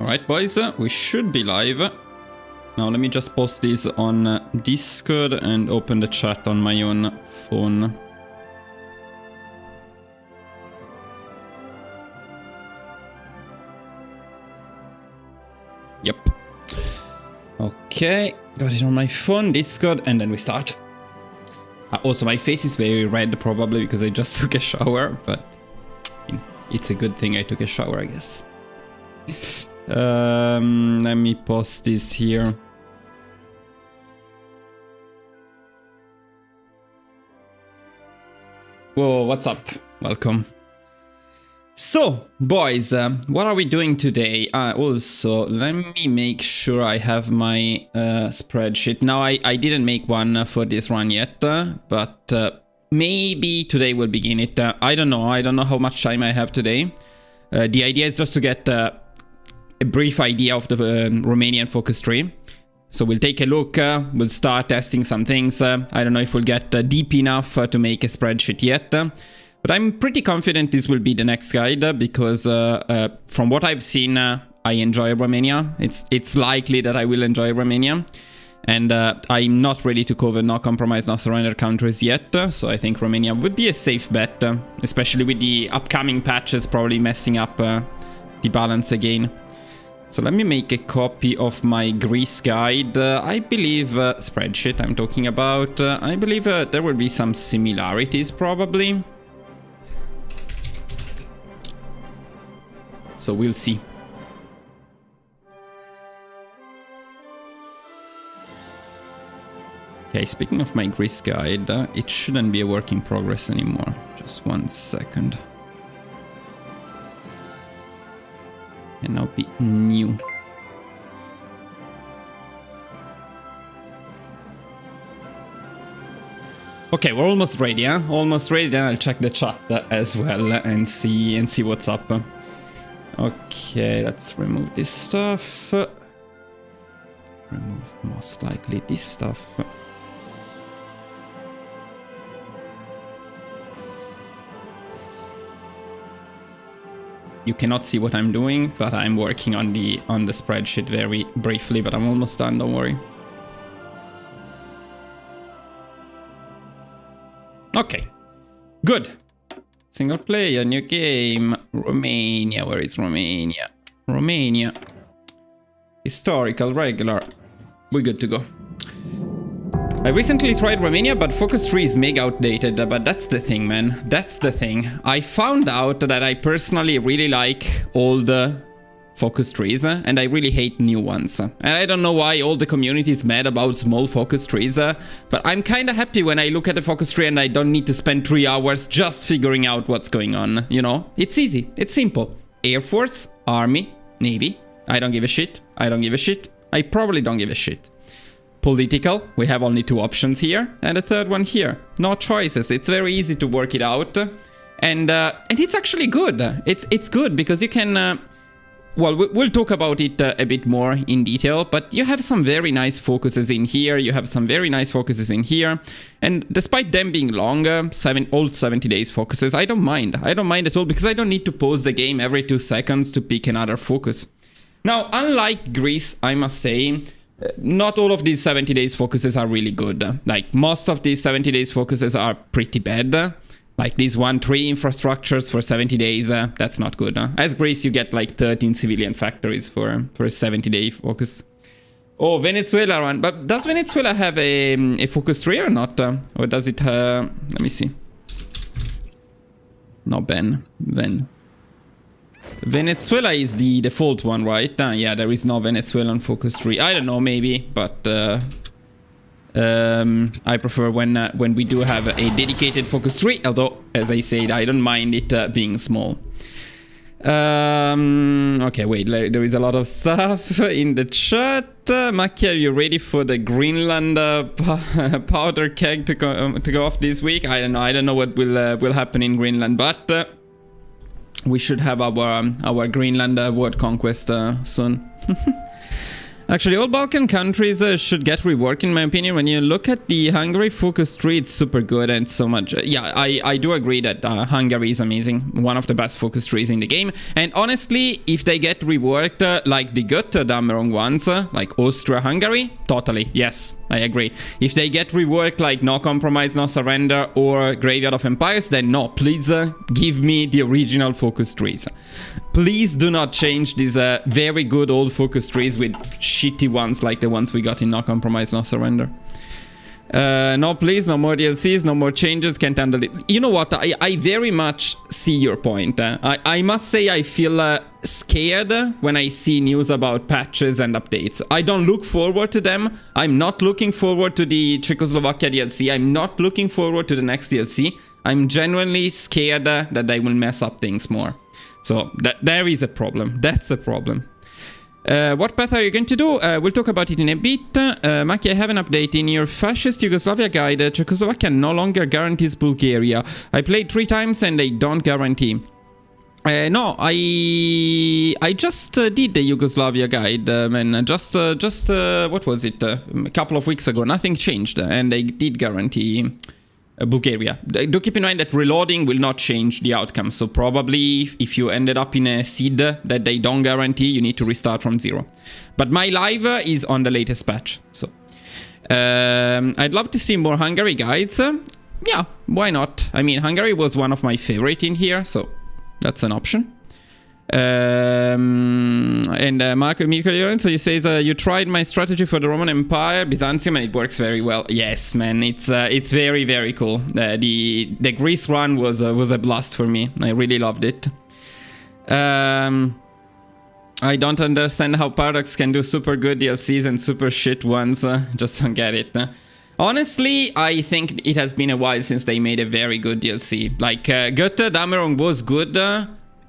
Alright, boys, we should be live. Now let me just post this on Discord and open the chat on my own phone. Yep. Okay, got it on my phone, Discord, and then we start. Also, my face is very red, probably because I just took a shower, but it's a good thing I took a shower, I guess. Let me post this here. Whoa, what's up? Welcome. So, boys, what are we doing today? Also, let me make sure I have my spreadsheet. Now, I didn't make one for this run yet, but maybe today we'll begin it. I don't know. I don't know how much time I have today. The idea is just to get a brief idea of the Romanian focus tree. So we'll take a look, we'll start testing some things. I don't know if we'll get deep enough to make a spreadsheet yet. But I'm pretty confident this will be the next guide because from what I've seen, I enjoy Romania. It's likely that I will enjoy Romania. And I'm not ready to cover no compromise, no surrender countries yet. So I think Romania would be a safe bet, especially with the upcoming patches probably messing up the balance again. So let me make a copy of my Greece guide. I believe spreadsheet I'm talking about. I believe there will be some similarities probably. So we'll see. Okay, speaking of my Greece guide, it shouldn't be a work in progress anymore. Just 1 second. And now be new. Okay, we're almost ready, huh? Almost ready. Then I'll check the chat as well and see what's up. Okay, let's remove this stuff. Remove most likely this stuff. You cannot see what I'm doing, but I'm working on the spreadsheet very briefly, but I'm almost done, don't worry. Okay, good. Single player, new game, Romania, where is Romania? Romania. Historical, regular, we're good to go. I recently tried Romania, but focus tree is mega outdated, but that's the thing, man. That's the thing. I found out that I personally really like old focus trees, and I really hate new ones. And I don't know why all the community is mad about small focus trees, but I'm kind of happy when I look at a focus tree and I don't need to spend 3 hours just figuring out what's going on, you know? It's easy, it's simple. Air Force, Army, Navy. I don't give a shit. I don't give a shit. I probably don't give a shit. Political, we have only 2 options here, and a third one here. No choices. It's very easy to work it out, and it's actually good. It's good because you can. Well, we'll talk about it a bit more in detail, but you have some very nice focuses in here. You have some very nice focuses in here, and despite them being long, all 70 days focuses, I don't mind. I don't mind at all because I don't need to pause the game every 2 seconds to pick another focus. Now, unlike Greece, I must say. Not all of these 70 days focuses are really good. Like most of these 70 days focuses are pretty bad. Like this one, 3 infrastructures for 70 days, that's not good. As Greece, you get like 13 civilian factories for a 70-day focus. Oh, Venezuela one. But does Venezuela have a focus tree or not? Or does it, let me see. No, Ven. Venezuela is the default one, right? Yeah, there is no Venezuelan focus tree. I don't know, maybe, but I prefer when we do have a dedicated focus tree. Although, as I said, I don't mind it being small. Okay, wait, there is a lot of stuff in the chat. Maki, are you ready for the Greenland powder keg to go off this week? I don't know what will happen in Greenland, but. We should have our Greenland world conquest soon. Actually, all Balkan countries should get reworked, in my opinion. When you look at the Hungary focus tree, it's super good and so much. Yeah, I do agree that Hungary is amazing. One of the best focus trees in the game. And honestly, if they get reworked like the Götterdammerung ones, like Austria-Hungary, totally, yes, I agree. If they get reworked like No Compromise, No Surrender or Graveyard of Empires, then no, please give me the original focus trees. Please do not change these very good old focus trees with shitty ones like the ones we got in No Compromise, No Surrender. No, please, no more DLCs, no more changes, can't handle it. You know what, I very much see your point. I must say I feel scared when I see news about patches and updates. I don't look forward to them. I'm not looking forward to the Czechoslovakia DLC. I'm not looking forward to the next DLC. I'm genuinely scared that they will mess up things more. So there is a problem. That's a problem. What path are you going to do? We'll talk about it in a bit. Maki, I have an update. In your fascist Yugoslavia guide, Czechoslovakia no longer guarantees Bulgaria. I played 3 times and they don't guarantee. No, I just did the Yugoslavia guide, man. Just what was it? A couple of weeks ago. Nothing changed, and they did guarantee Bulgaria. Do keep in mind that reloading will not change the outcome, so probably if you ended up in a seed that they don't guarantee, you need to restart from 0. But my live is on the latest patch, so I'd love to see more Hungary guides. Yeah, why not? I mean, Hungary was one of my favorite in here, so that's an option. And Marco Lorenzo, he says, you tried my strategy for the Roman Empire, Byzantium, and it works very well. Yes, man, it's very, very cool. The Greece run was a blast for me. I really loved it. I don't understand how Paradox can do super good DLCs and super shit ones. Just don't get it. Honestly, I think it has been a while since they made a very good DLC. Like, Götterdammerung was good.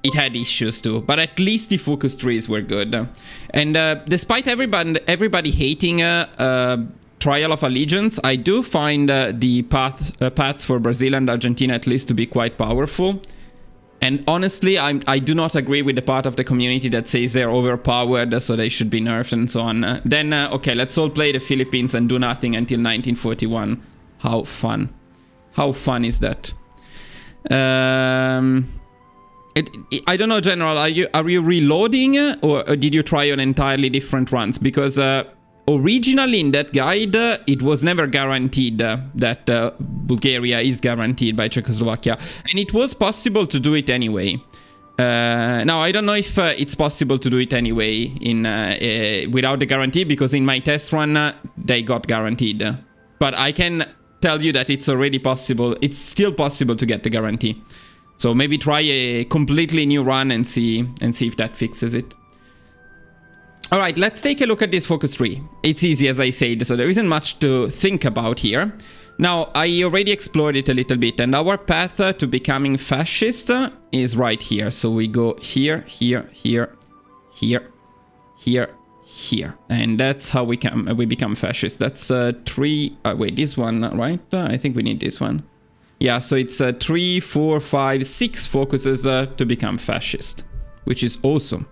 It had issues too, but at least the focus trees were good. And despite everybody hating Trial of Allegiance, I do find the paths for Brazil and Argentina at least to be quite powerful. And honestly, I do not agree with the part of the community that says they're overpowered, so they should be nerfed and so on. Then, okay, let's all play the Philippines and do nothing until 1941. How fun. How fun is that? I don't know, General, are you reloading or did you try on entirely different runs? Because originally in that guide, it was never guaranteed that Bulgaria is guaranteed by Czechoslovakia. And it was possible to do it anyway. Now, I don't know if it's possible to do it anyway without the guarantee, because in my test run, they got guaranteed. But I can tell you that it's already possible. It's still possible to get the guarantee. So maybe try a completely new run and see if that fixes it. All right, let's take a look at this focus tree. It's easy, as I said, so there isn't much to think about here. Now, I already explored it a little bit, and our path to becoming fascist is right here. So we go here, here, here, here, here, here. And that's how we become fascist. That's 3... wait, this one, right? I think we need this one. Yeah, so it's 3, 4, 5, 6 focuses to become fascist, which is awesome.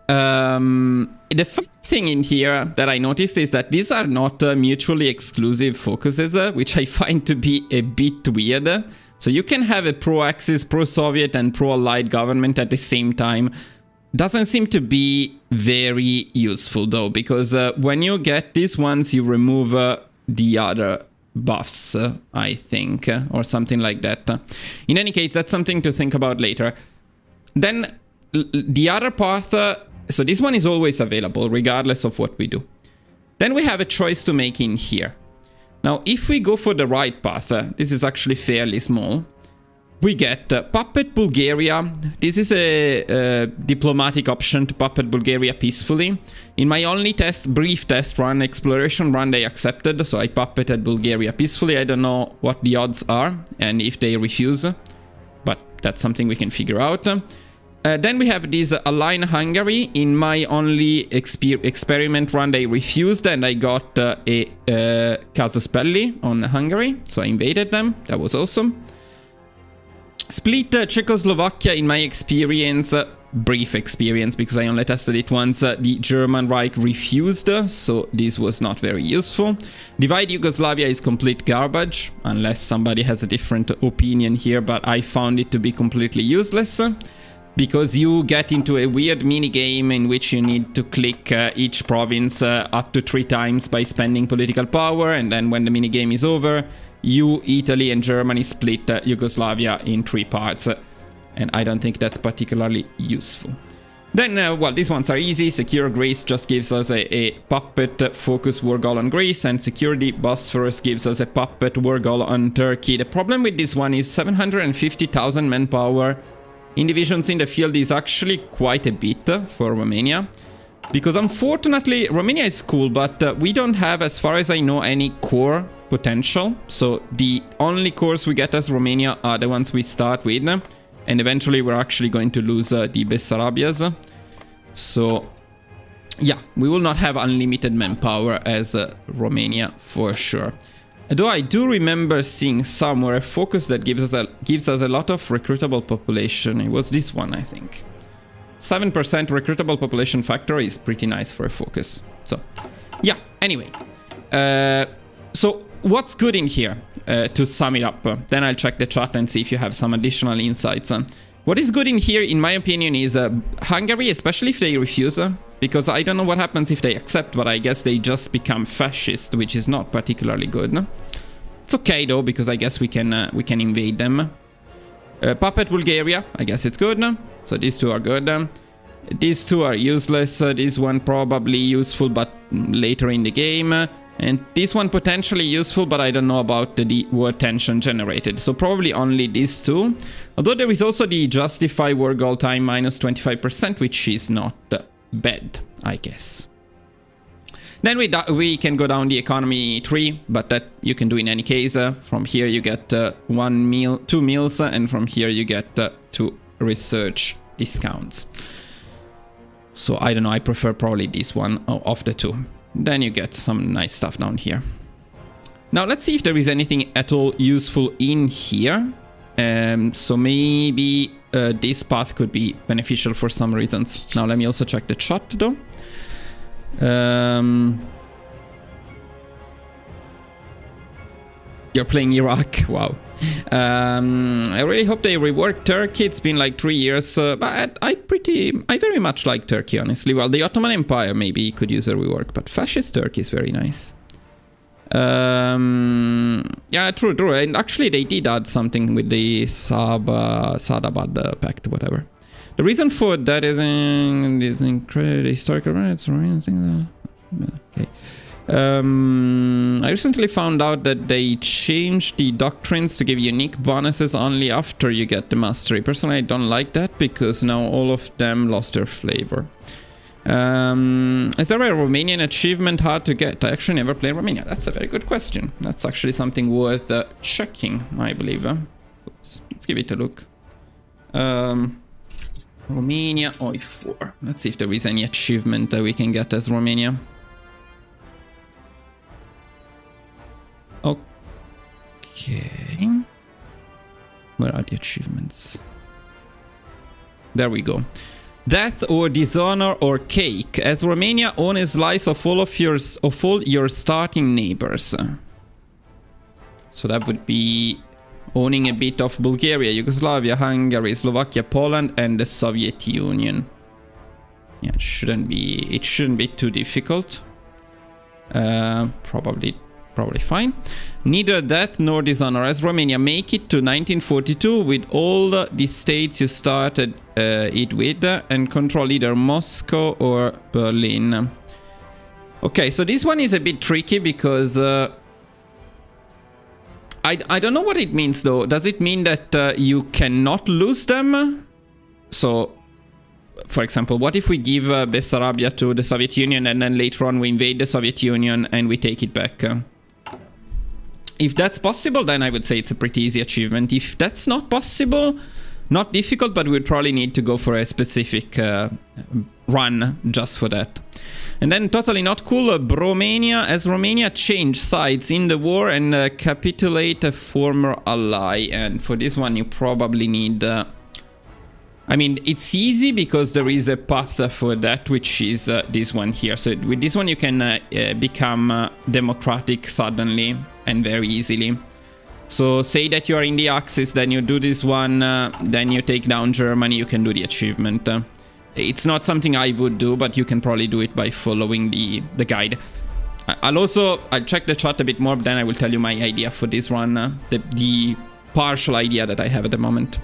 The first thing in here that I noticed is that these are not mutually exclusive focuses, which I find to be a bit weird. So you can have a pro-Axis, pro-Soviet and pro-Allied government at the same time. Doesn't seem to be very useful though, because when you get these ones, you remove the other buffs, I think, or something like that. In any case, that's something to think about later. Then the other path, so this one is always available regardless of what we do. Then we have a choice to make in here. Now, if we go for the right path, this is actually fairly small. We get Puppet Bulgaria. This is a diplomatic option to puppet Bulgaria peacefully. In my only brief test run, exploration run, they accepted, so I puppeted Bulgaria peacefully. I don't know what the odds are and if they refuse, but that's something we can figure out. Then we have this Align Hungary. In my only experiment run, they refused, and I got a Casus Belli on Hungary, so I invaded them. That was awesome. Split Czechoslovakia, in my experience, brief experience because I only tested it once. The German Reich refused, so this was not very useful. Divide Yugoslavia is complete garbage, unless somebody has a different opinion here, but I found it to be completely useless. Because you get into a weird mini-game in which you need to click each province up to 3 times by spending political power, and then when the mini-game is over, you, Italy and Germany split Yugoslavia in 3 parts. And I don't think that's particularly useful. Then, well, these ones are easy. Secure Greece just gives us a puppet focus war goal on Greece, and Secure the Bosphorus gives us a puppet war goal on Turkey. The problem with this one is 750,000 manpower in divisions in the field is actually quite a bit for Romania. Because unfortunately, Romania is cool, but we don't have, as far as I know, any core potential. So the only cores we get as Romania are the ones we start with. And eventually we're actually going to lose the Bessarabias. So yeah, we will not have unlimited manpower as Romania for sure. Though I do remember seeing somewhere a focus that gives us a lot of recruitable population. It was this one, I think. 7% recruitable population factor is pretty nice for a focus. So, yeah, anyway. So, what's good in here, to sum it up? Then I'll check the chat and see if you have some additional insights. What is good in here, in my opinion, is Hungary, especially if they refuse. Because I don't know what happens if they accept, but I guess they just become fascist, which is not particularly good. It's okay though, because I guess we can invade them. Puppet Bulgaria, I guess it's good. So these two are good. These two are useless. This one probably useful, but later in the game. And this one potentially useful, but I don't know about the war tension generated. So probably only these two. Although there is also the Justify war goal time minus 25%, which is not bad, I guess. Then we can go down the economy tree, but that you can do in any case. From here you get 2 meals, and from here you get 2 research discounts. So I don't know, I prefer probably this one of the 2. Then you get some nice stuff down here. Now let's see if there is anything at all useful in here. So maybe this path could be beneficial for some reasons. Now let me also check the chat though. You're playing Iraq, wow. I really hope they rework Turkey. It's been like 3 years, but I very much like Turkey, honestly. Well, the Ottoman Empire maybe could use a rework, but fascist Turkey is very nice. Yeah, true. And actually they did add something with the Sadabad Pact, whatever. The reason for that is incredible historical rights. Okay. I recently found out that they changed the doctrines to give unique bonuses only after you get the mastery. Personally, I don't like that because now all of them lost their flavor. Is there a Romanian achievement hard to get? I actually never played Romania. That's a very good question. That's actually something worth checking, I believe. Let's give it a look. Romania HOI4. Let's see if there is any achievement that we can get as Romania. Okay. Where are the achievements? There we go. Death or dishonor or cake. As Romania, own a slice of all your starting neighbors. So that would be owning a bit of Bulgaria, Yugoslavia, Hungary, Slovakia, Poland, and the Soviet Union. Yeah, it shouldn't be too difficult. Probably fine. Neither death nor dishonor. As Romania, make it to 1942 with all the states you started it with and control either Moscow or Berlin. Okay, so this one is a bit tricky because I don't know what it means though. Does it mean that you cannot lose them? So, for example, what if we give Bessarabia to the Soviet Union and then later on we invade the Soviet Union and we take it back? If that's possible, then I would say it's a pretty easy achievement. If that's not possible, not difficult, but we'd probably need to go for a specific run just for that. And then totally not cool, Romania. As Romania changed sides in the war and capitulate a former ally. And for this one, you probably need I mean, it's easy because there is a path for that, which is this one here. So with this one, you can become democratic suddenly and very easily. So say that you are in the Axis, then you do this one, then you take down Germany, you can do the achievement. It's not something I would do, but you can probably do it by following the guide. I'll check the chat a bit more, but then I will tell you my idea for this run, the partial idea that I have at the moment.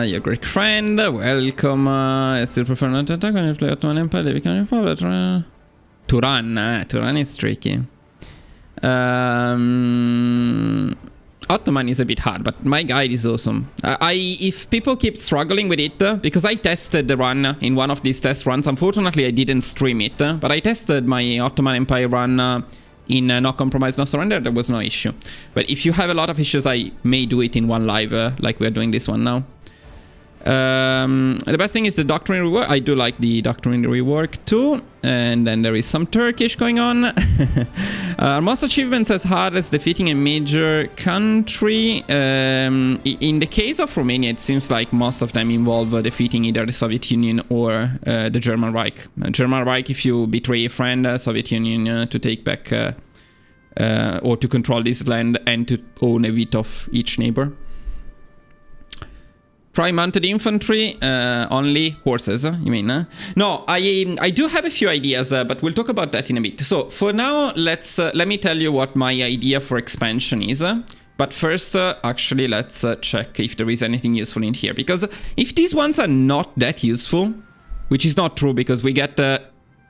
Your Greek friend, welcome. I still prefer not to attack when you play Ottoman Empire. They become your favorite. To run is tricky. Ottoman is a bit hard, but my guide is awesome. If people keep struggling with it, because I tested the run in one of these test runs. Unfortunately, I didn't stream it, but I tested my Ottoman Empire run in No Compromise, No Surrender. There was no issue. But if you have a lot of issues, I may do it in one live, like we're doing this one now. The best thing is the doctrine rework. I do like the doctrine rework too. And then there is some Turkish going on. Most achievements as hard as defeating a major country. In the case of Romania, it seems like most of them involve defeating either the Soviet Union or the German Reich. German Reich, if you betray a friend, Soviet Union to take back or to control this land and to own a bit of each neighbor. Try mounted infantry, only horses, you mean? No, I do have a few ideas, but we'll talk about that in a bit. So for now, let me tell you what my idea for expansion is. But first, actually, let's check if there is anything useful in here. Because if these ones are not that useful, which is not true because we get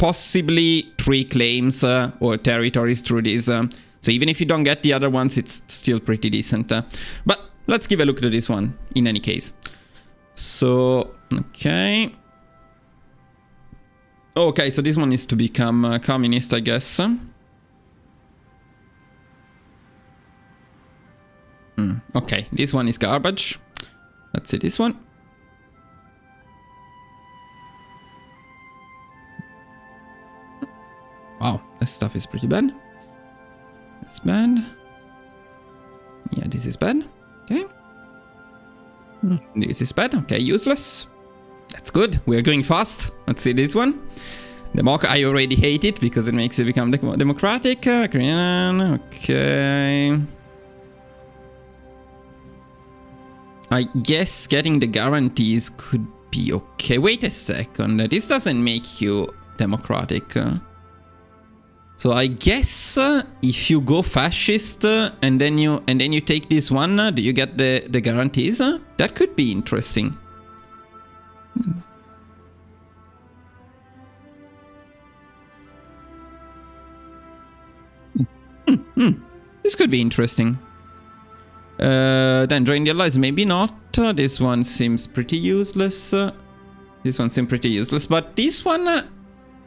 possibly 3 claims or territories through this. So even if you don't get the other ones, it's still pretty decent. But let's give a look at this one in any case. So, okay. Okay, so this one is to become communist, I guess. Okay, this one is garbage. Let's see this one. Wow, this stuff is pretty bad. It's bad. Yeah, this is bad. Okay. This is bad. Okay, useless. That's good. We're going fast. Let's see this one. I already hate it because it makes it become democratic. Okay. I guess getting the guarantees could be okay. Wait a second. This doesn't make you democratic. So I guess if you go fascist and then you take this one, do you get the guarantees? That could be interesting. This could be interesting. Then join the allies, maybe not. This one seems pretty useless. This one seems pretty useless, but this one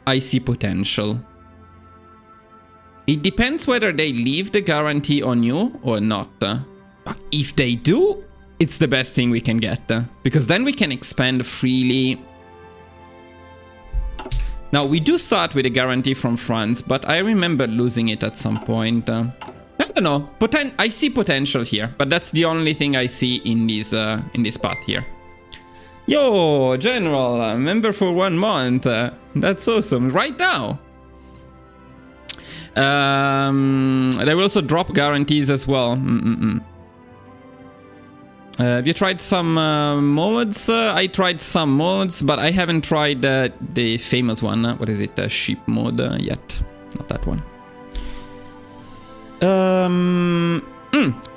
I see potential. It depends whether they leave the guarantee on you or not. But if they do, it's the best thing we can get. Because then we can expand freely. Now, we do start with a guarantee from France, but I remember losing it at some point. I don't know. I see potential here, but that's the only thing I see in this path here. Yo, General, member for 1 month. That's awesome. Right now. They will also drop guarantees as well. Have you tried some mods? I tried some mods, but I haven't tried the famous one. What is it? Ship mode yet. Not that one.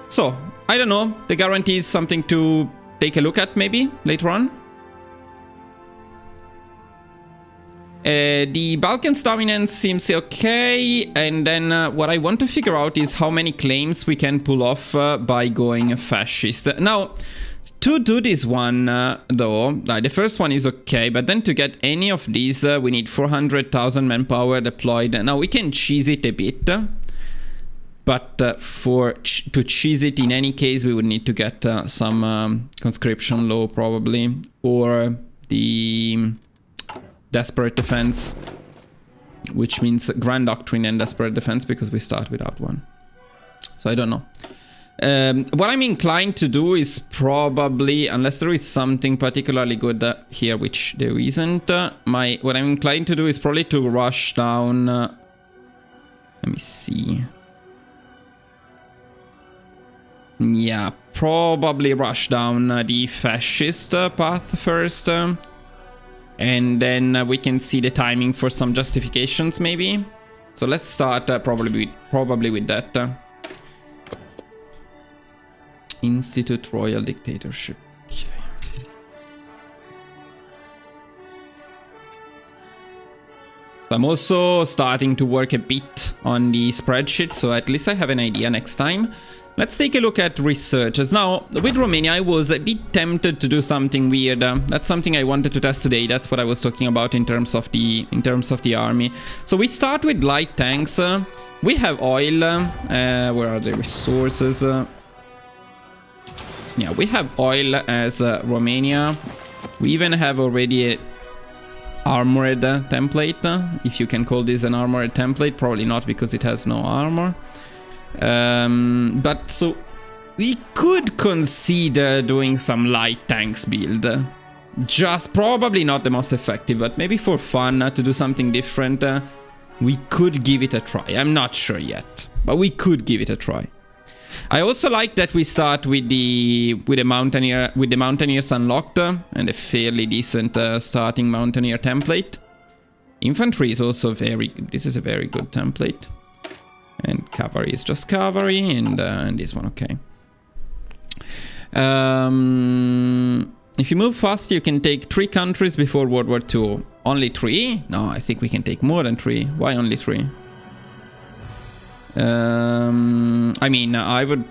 So, I don't know. The guarantee is something to take a look at maybe later on. The Balkans dominance seems okay, and then what I want to figure out is how many claims we can pull off by going fascist. Now, to do this one, though, the first one is okay, but then to get any of these, we need 400,000 manpower deployed. Now, we can cheese it a bit, but to cheese it in any case, we would need to get some conscription law, probably, or the... Desperate defense. which means Grand Doctrine and Desperate Defense, because we start without one. So I don't know. What I'm inclined to do is probably, unless there is something particularly good here, which there isn't, what I'm inclined to do is probably to rush down. Let me see. Yeah, probably rush down the fascist path first. And then we can see the timing for some justifications, maybe. So let's start probably with that. Institute Royal Dictatorship. Okay. I'm also starting to work a bit on the spreadsheet, so at least I have an idea next time. Let's take a look at researches. Now, with Romania, I was a bit tempted to do something weird. That's something I wanted to test today. That's what I was talking about in terms of the army. So we start with light tanks. We have oil. Where are the resources? Yeah, we have oil as Romania. We even have already a armored template, if you can call this an armored template. Probably not, because it has no armor. But so we could consider doing some light tanks build. Just probably not the most effective, but maybe for fun, to do something different. We could give it a try. I'm not sure yet, but we could give it a try. I also like that we start with the Mountaineers unlocked and a fairly decent starting Mountaineer template. Infantry is also this is a very good template. And cavalry is just cavalry, and this one, okay. If you move fast, you can take 3 countries before World War II. Only 3? No, I think we can take more than 3. Why only 3? I mean, I would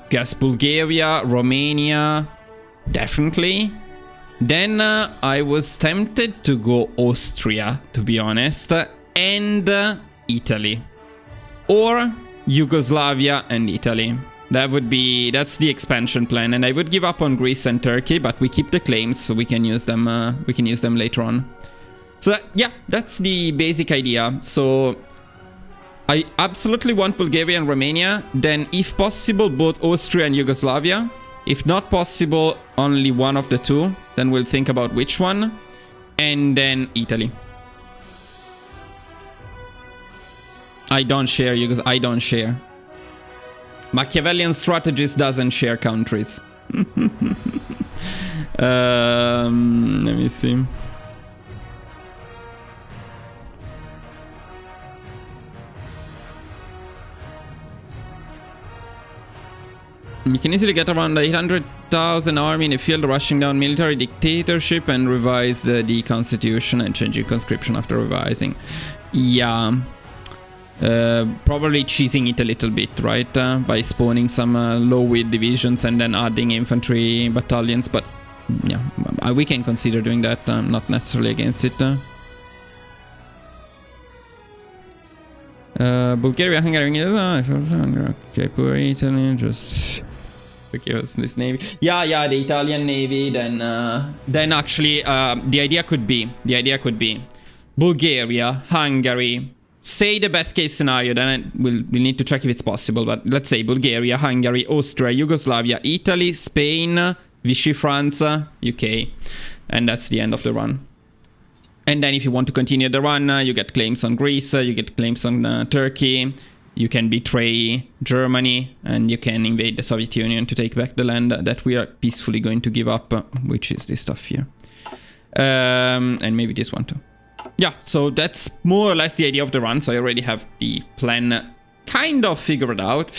guess Bulgaria, Romania, definitely. Then I was tempted to go Austria, to be honest, and Italy. Or Yugoslavia and Italy. That's the expansion plan, and I would give up on Greece and Turkey, but we keep the claims, so we can use them. We can use them later on. So yeah, that's the basic idea. So I absolutely want Bulgaria and Romania. Then, if possible, both Austria and Yugoslavia. If not possible, only one of the two. Then we'll think about which one. And then Italy. I don't share Yugoslavia. I don't share. Machiavellian Strategist doesn't share countries. Let me see. You can easily get around 800,000 army in the field, rushing down military dictatorship and revise the constitution and changing conscription after revising. Yeah. Probably cheesing it a little bit, right? By spawning some low-weight divisions and then adding infantry battalions. But yeah, we can consider doing that. I'm not necessarily against it. Bulgaria, Hungary, okay, poor Italy, just give us this navy. Yeah, the Italian navy. Then actually, the idea could be Bulgaria, Hungary. Say the best case scenario, then we'll need to check if it's possible. But let's say Bulgaria, Hungary, Austria, Yugoslavia, Italy, Spain, Vichy France, UK, and that's the end of the run. And then if you want to continue the run, you get claims on Greece, you get claims on Turkey, you can betray Germany, and you can invade the Soviet Union to take back the land that we are peacefully going to give up, which is this stuff here. And maybe this one too. Yeah, so that's more or less the idea of the run. So I already have the plan kind of figured out.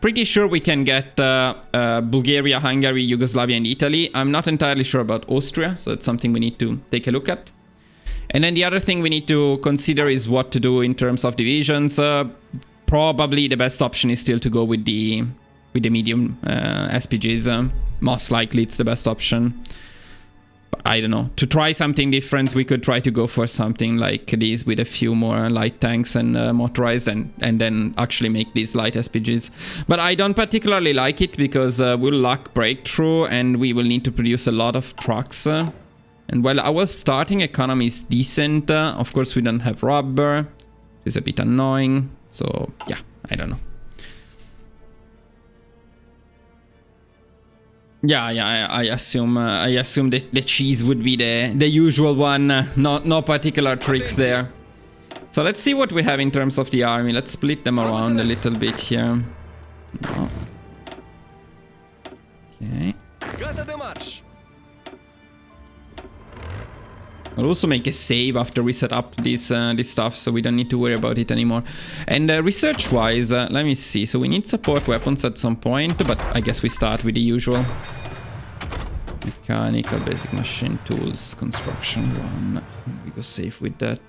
Pretty sure we can get Bulgaria, Hungary, Yugoslavia, and Italy. I'm not entirely sure about Austria, so it's something we need to take a look at. And then the other thing we need to consider is what to do in terms of divisions. Probably the best option is still to go with the medium SPGs. Most likely it's the best option. I don't know. To try something different, we could try to go for something like these with a few more light tanks and motorized, and then actually make these light SPGs. But I don't particularly like it because we'll lack breakthrough and we will need to produce a lot of trucks. And while our starting economy is decent, of course we don't have rubber. It's a bit annoying. So yeah, I don't know. Yeah, I assume the cheese would be the usual one. No particular tricks there. So let's see what we have in terms of the army. Let's split them around a little bit here. No. Okay. I'll also make a save after we set up this stuff, so we don't need to worry about it anymore. And research-wise, let me see. So we need support weapons at some point, but I guess we start with the usual. Mechanical, basic machine tools, construction 1. We go safe with that.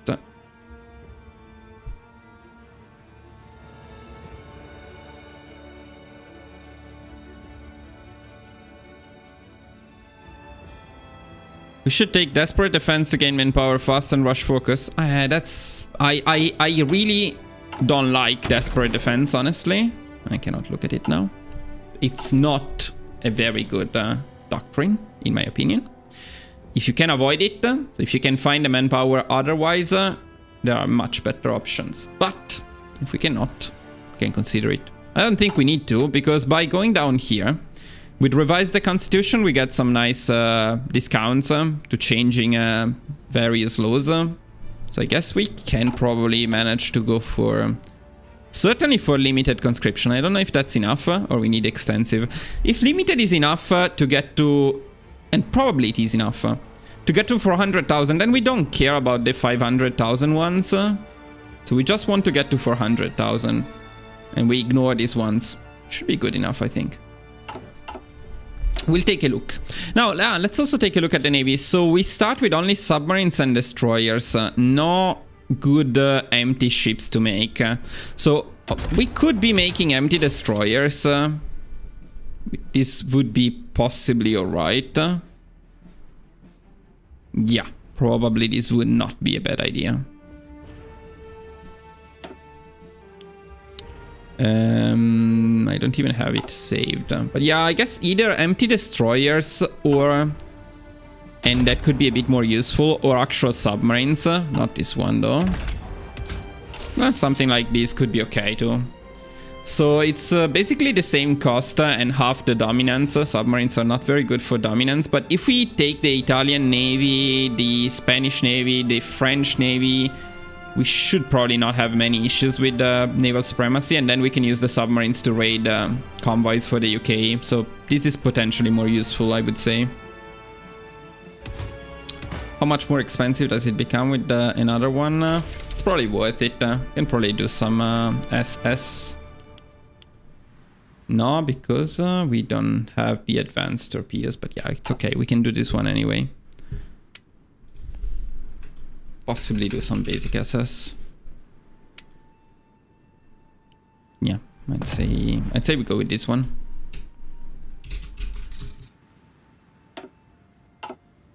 We should take desperate defense to gain manpower fast and rush focus. I really don't like desperate defense, honestly. I cannot look at it now. It's not a very good doctrine, in my opinion. If you can avoid it, so if you can find the manpower otherwise, there are much better options. But if we cannot, we can consider it. I don't think we need to, because by going down here, with Revise the Constitution, we get some nice discounts to changing various laws. So I guess we can probably manage to go for... Certainly for limited conscription. I don't know if that's enough or we need extensive. If limited is enough to get to... And probably it is enough to get to 400,000, then we don't care about the 500,000 ones. So we just want to get to 400,000. And we ignore these ones. Should be good enough, I think. We'll take a look. Now, let's also take a look at the Navy. So we start with only submarines and destroyers. No good empty ships to make. So we could be making empty destroyers. This would be possibly alright. Yeah, probably this would not be a bad idea. I don't even have it saved. But yeah, I guess either empty destroyers or... And that could be a bit more useful, or actual submarines. Not this one though. Well, something like this could be okay too. So it's basically the same cost and half the dominance. Submarines are not very good for dominance, but if we take the Italian Navy, the Spanish Navy, the French Navy, we should probably not have many issues with naval supremacy, and then we can use the submarines to raid convoys for the UK. So this is potentially more useful, I would say. How much more expensive does it become with another one? It's probably worth it. Can probably do some SS. No, because we don't have the advanced torpedoes, but yeah, it's okay. We can do this one anyway. Possibly do some basic SS. Yeah, I'd say we go with this one.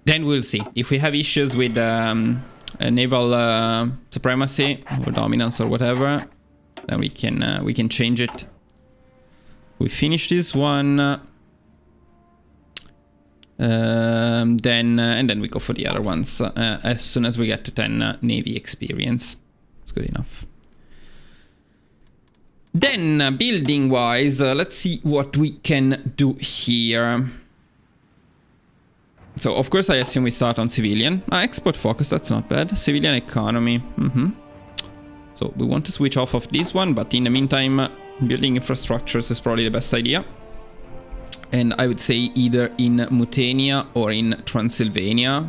Then we'll see if we have issues with naval supremacy or dominance or whatever. Then we can change it. We finish this one. And then we go for the other ones as soon as we get to 10 Navy experience. It's good enough. Then building wise, let's see what we can do here. So of course I assume we start on civilian. Export focus, that's not bad. Civilian economy. So we want to switch off of this one, but in the meantime building infrastructures is probably the best idea. And I would say either in Mutania or in Transylvania.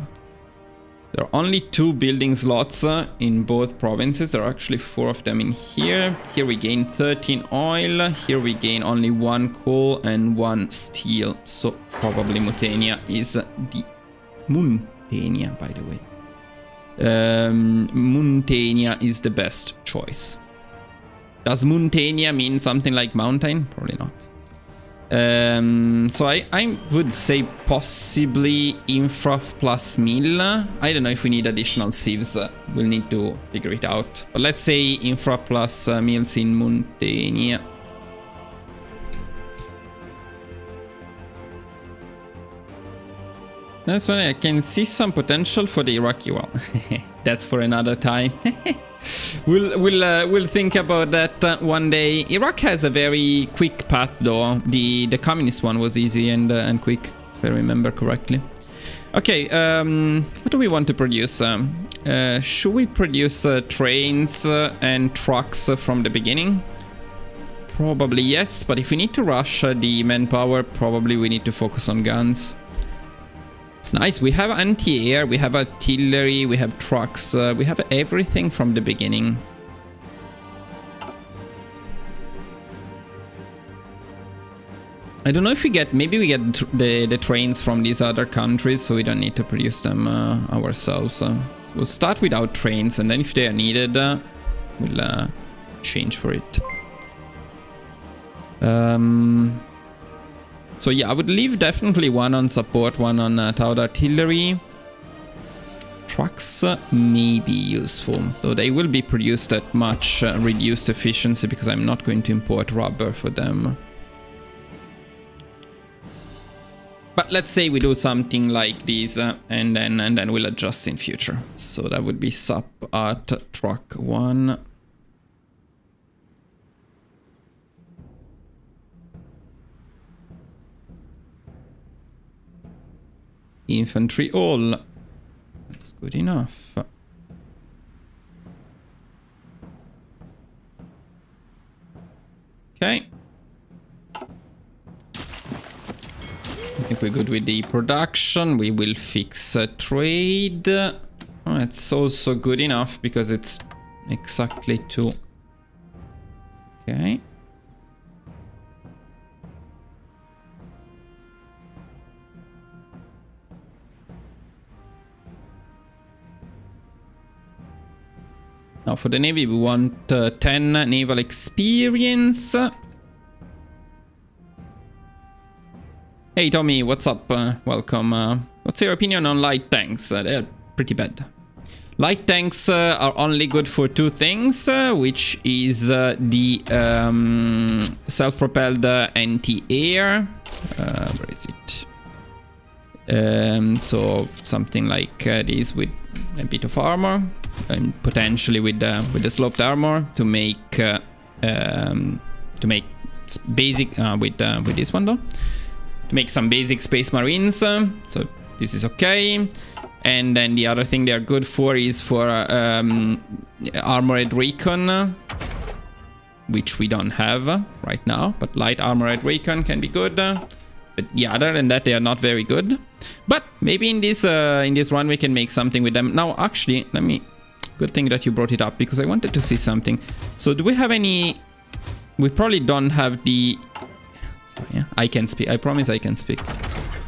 There are only 2 building slots in both provinces. There are actually 4 of them in here. Here we gain 13 oil. Here we gain only 1 coal and 1 steel. So probably Mutania is the... Muntania, by the way. Muntania is the best choice. Does Muntania mean something like mountain? Probably not. So I would say possibly infra plus mill. I don't know if we need additional sieves. We'll need to figure it out. But let's say infra plus mills in Muntania. That's when I can see some potential for the Iraqi. Well, that's for another time. We'll think about that one day. Iraq has a very quick path though. The communist one was easy and quick, if I remember correctly. Okay, what do we want to produce? Should we produce trains and trucks from the beginning? Probably yes, but if we need to rush the manpower, probably we need to focus on guns. It's nice, we have anti-air, we have artillery, we have trucks, we have everything from the beginning. I don't know if we get, maybe we get the trains from these other countries, so we don't need to produce them ourselves. We'll start without trains, and then if they are needed, we'll change for it. So yeah, I would leave definitely one on support, one on towed artillery. Trucks may be useful, though they will be produced at much reduced efficiency because I'm not going to import rubber for them. But let's say we do something like this, and then we'll adjust in future. So that would be sup at truck 1. Infantry all. That's good enough. Okay. I think we're good with the production. We will fix trade. Oh, it's also good enough because it's exactly 2. Okay. Now for the Navy we want 10 naval experience. Hey Tommy, what's up? Welcome. What's your opinion on light tanks? They're pretty bad. Light tanks are only good for 2 things, which is the self-propelled anti-air. Where is it? So something like this with a bit of armor, and potentially with the sloped armor to make basic with this one though. To make some basic space marines, so this is okay. And then the other thing they are good for is for armored recon, which we don't have right now, but light armored recon can be good. But yeah, other than that, they are not very good. But maybe in this run we can make something with them. Now, actually, good thing that you brought it up because I wanted to see something. So do we have any? We probably don't have the. Yeah, I can speak. I promise I can speak.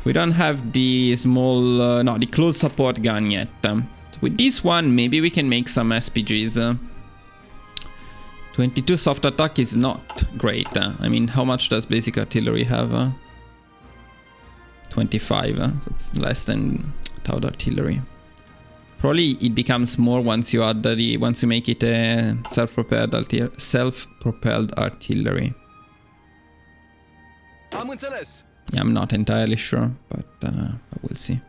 We don't have the small, no, the close support gun yet. So with this one, maybe we can make some SPGs. 22 soft attack is not great. I mean, how much does basic artillery have? 25. It's less than towed artillery. Probably it becomes more once you add once you make it a self-propelled artillery. Yeah, I'm not entirely sure, but we'll see.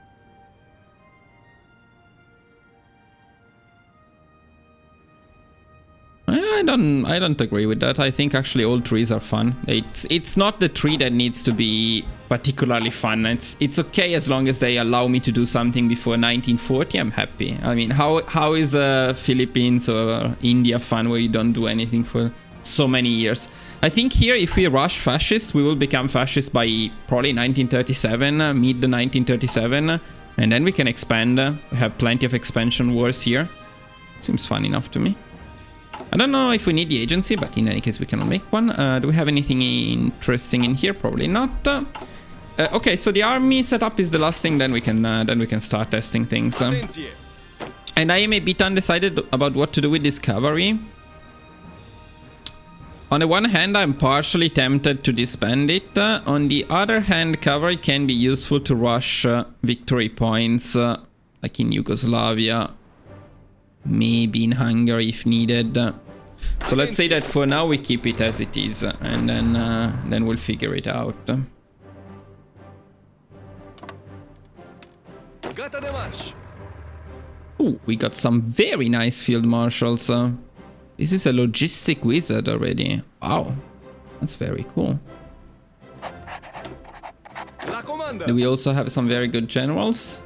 I don't agree with that. I think actually all trees are fun. It's not the tree that needs to be particularly fun. It's okay as long as they allow me to do something before 1940. I'm happy. I mean, how is Philippines or India fun where you don't do anything for so many years? I think here if we rush fascists, we will become fascists by probably 1937, mid 1937, and then we can expand. We have plenty of expansion wars here. Seems fun enough to me. I don't know if we need the agency, but in any case we cannot make one. Do we have anything interesting in here? Probably not. Okay, so the army setup is the last thing. Then we can start testing things. And I am a bit undecided about what to do with this cavalry. On the one hand, I'm partially tempted to disband it. On the other hand, cavalry can be useful to rush victory points, like in Yugoslavia, maybe in Hungary if needed. So let's say that for now we keep it as it is, and then we'll figure it out. Ooh, we got some very nice field marshals. This is a logistic wizard already. Wow, that's very cool. Do we also have some very good generals?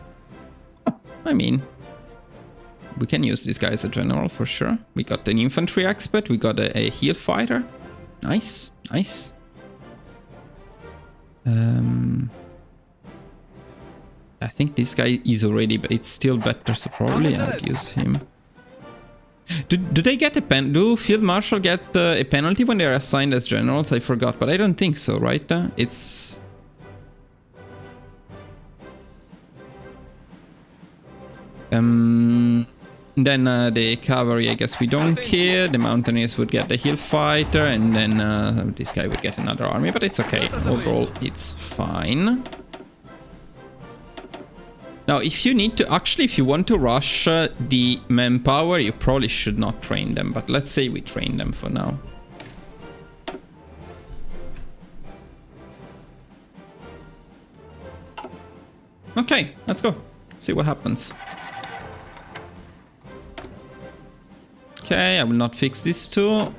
I mean, we can use this guy as a general for sure. We got an infantry expert. We got a heal fighter. Nice, nice. I think this guy is already, but it's still better, so probably I would use him. Do they get a pen? Do field marshal get a penalty when they are assigned as generals? I forgot, but I don't think so, right? It's... Then the cavalry, I guess we don't care. The mountaineers would get the hill fighter, and then this guy would get another army, but it's okay. Overall, it's fine. Now, if you need to, actually, if you want to rush the manpower, you probably should not train them, but let's say we train them for now. Okay, let's go. See what happens. Okay, I will not fix this too.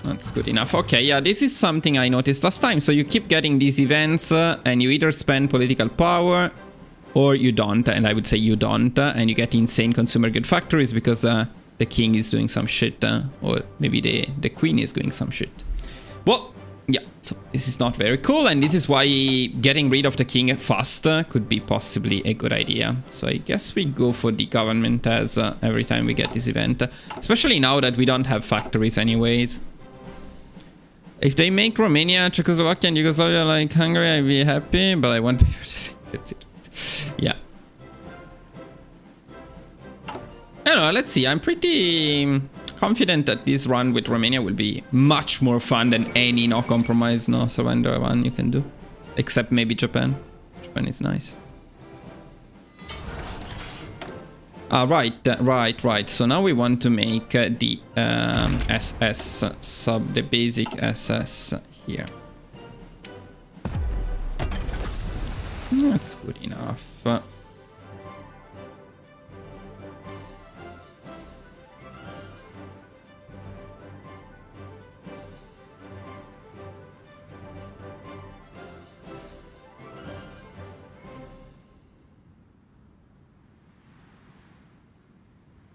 That's good enough. Okay, yeah, this is something I noticed last time. So you keep getting these events and you either spend political power or you don't. And I would say you don't. And you get insane consumer good factories because the king is doing some shit. Or maybe the queen is doing some shit. Well, yeah, so this is not very cool. And this is why getting rid of the king faster could be possibly a good idea. So I guess we go for the government as every time we get this event. Especially now that we don't have factories anyways. If they make Romania, Czechoslovakia and Yugoslavia like Hungary, I'd be happy. But I won't be able to see. That's it. Yeah. I don't know, let's see. I'm pretty confident that this run with Romania will be much more fun than any no compromise, no surrender one you can do. Except maybe Japan. Japan is nice. Right. So now we want to make the SS sub, the basic SS here. That's good enough.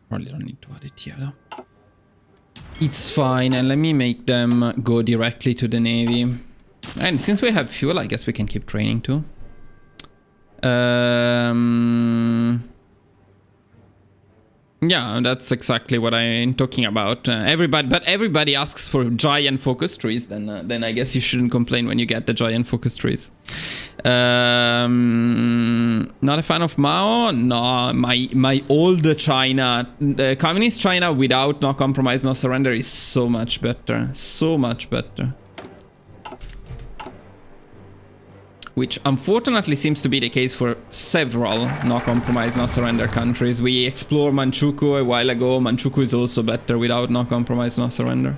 Probably don't need to add it here though. It's fine, and let me make them go directly to the navy. And since we have fuel, I guess we can keep training too. Yeah, that's exactly what I'm talking about. Everybody asks for giant focus trees. Then I guess you shouldn't complain when you get the giant focus trees. Not a fan of Mao. No, my old China, communist China without no compromise, no surrender is so much better. So much better. Which unfortunately seems to be the case for several no compromise, no surrender countries. We explored Manchukuo a while ago. Manchukuo is also better without no compromise, no surrender.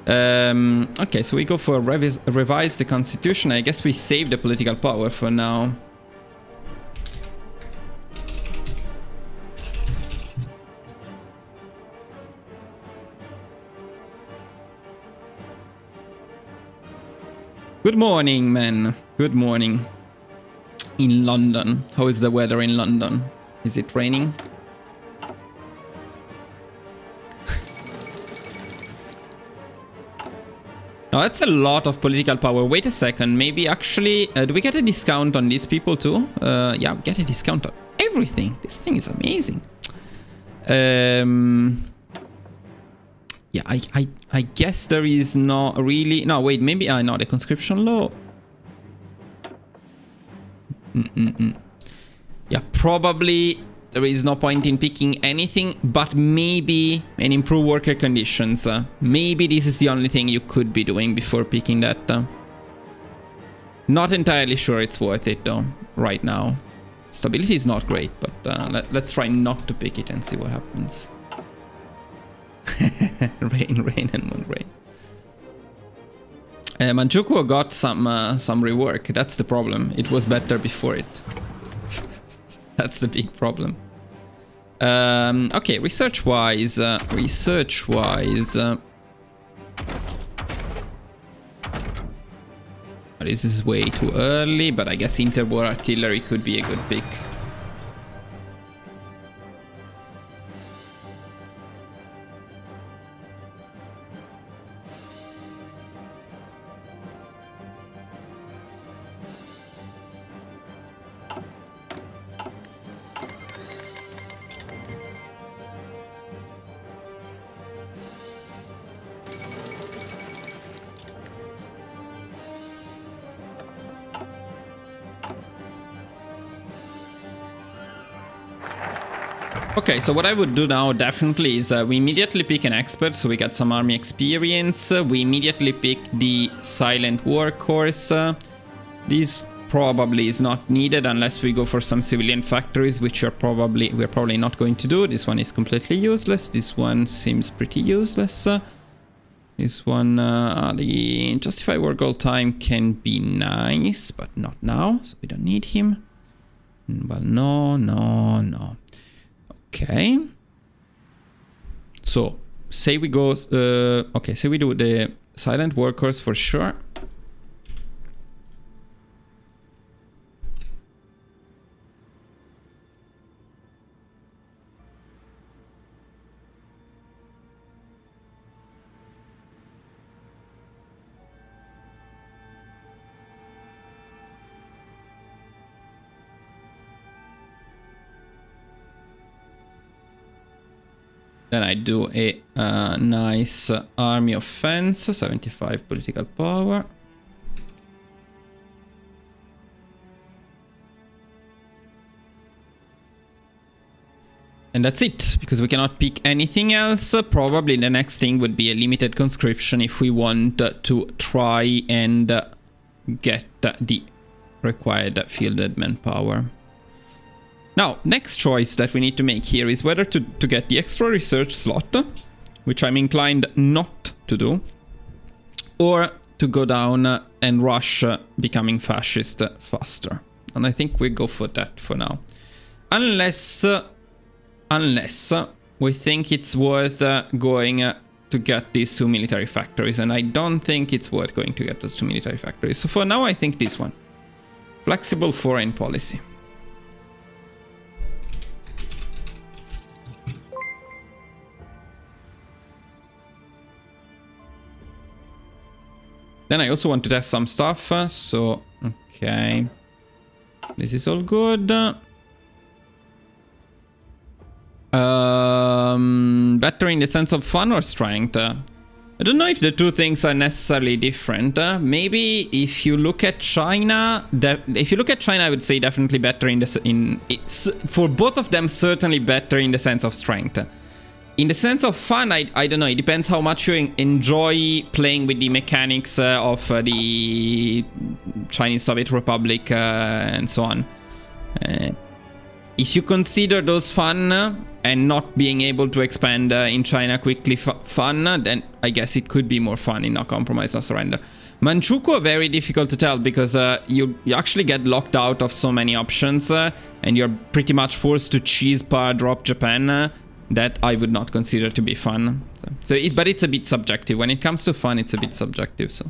Okay, so we go for revise the constitution. I guess we save the political power for now. Good morning, man. Good morning. In London. How is the weather in London? Is it raining? Now that's a lot of political power. Wait a second. Maybe actually... do we get a discount on these people too? Yeah, we get a discount on everything. This thing is amazing. Yeah, I guess there is not really... No, wait, maybe... no, the conscription law. Yeah, probably there is no point in picking anything, but maybe an improved worker conditions. Maybe this is the only thing you could be doing before picking that. Not entirely sure it's worth it though, right now. Stability is not great, but let's try not to pick it and see what happens. rain and moon rain. Manchukuo got some rework. That's the problem. It was better before it. That's the big problem. Okay, research-wise, this is way too early, but I guess interwar artillery could be a good pick. Okay, so what I would do now definitely is we immediately pick an expert, so we get some army experience. We immediately pick the silent workhorse. This probably is not needed unless we go for some civilian factories, which we're probably not going to do. This one is completely useless. This one seems pretty useless. This one, the justify war goal time can be nice, but not now, so we don't need him. Well, no. Okay. So, say we go... okay, say we do the silent workhorse for sure. Then I do a nice army offense, 75 political power. And that's it, because we cannot pick anything else. Probably the next thing would be a limited conscription if we want to try and get the required fielded manpower. Now, next choice that we need to make here is whether to get the extra research slot, which I'm inclined not to do, or to go down and rush becoming fascist faster. And I think we go for that for now. Unless we think it's worth going to get these 2 military factories, and I don't think it's worth going to get those 2 military factories. So for now, I think this one. Flexible foreign policy. Then I also want to test some stuff, so, okay. This is all good. Better in the sense of fun or strength? I don't know if the two things are necessarily different. Maybe if you look at China, I would say definitely better for both of them, certainly better in the sense of strength. In the sense of fun, I don't know, it depends how much you enjoy playing with the mechanics of the Chinese Soviet Republic and so on. If you consider those fun and not being able to expand in China quickly fun, then I guess it could be more fun in No Compromise, No Surrender. Manchukuo, very difficult to tell because you actually get locked out of so many options and you're pretty much forced to cheese power drop Japan. That I would not consider to be fun. But it's a bit subjective. When it comes to fun, it's a bit subjective, so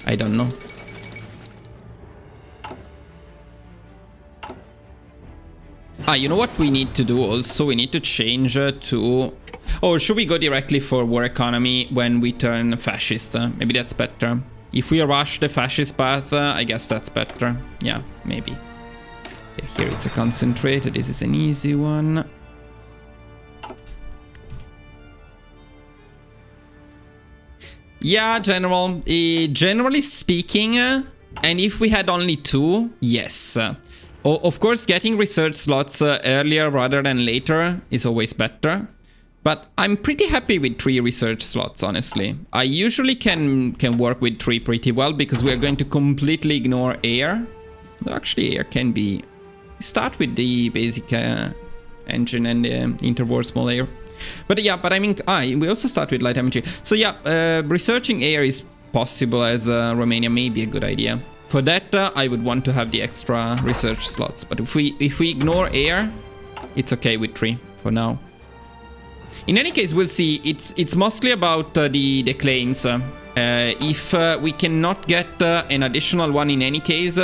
I don't know. You know what we need to do also? We need to change to... Oh, should we go directly for war economy when we turn fascist? Maybe that's better. If we rush the fascist path, I guess that's better. Yeah, maybe. Okay, here it's a concentrated. This is an easy one. Yeah, General. Generally speaking, and if we had only 2, yes. Of course, getting research slots earlier rather than later is always better. But I'm pretty happy with 3 research slots, honestly. I usually can work with 3 pretty well because we're going to completely ignore air. Actually, air can be... Start with the basic engine and the interwar small air. But yeah, I mean, we also start with light MG. So yeah, researching air is possible as Romania may be a good idea. For that, I would want to have the extra research slots. But if we ignore air, it's okay with 3 for now. In any case, we'll see. It's mostly about the claims. If we cannot get an additional one in any case,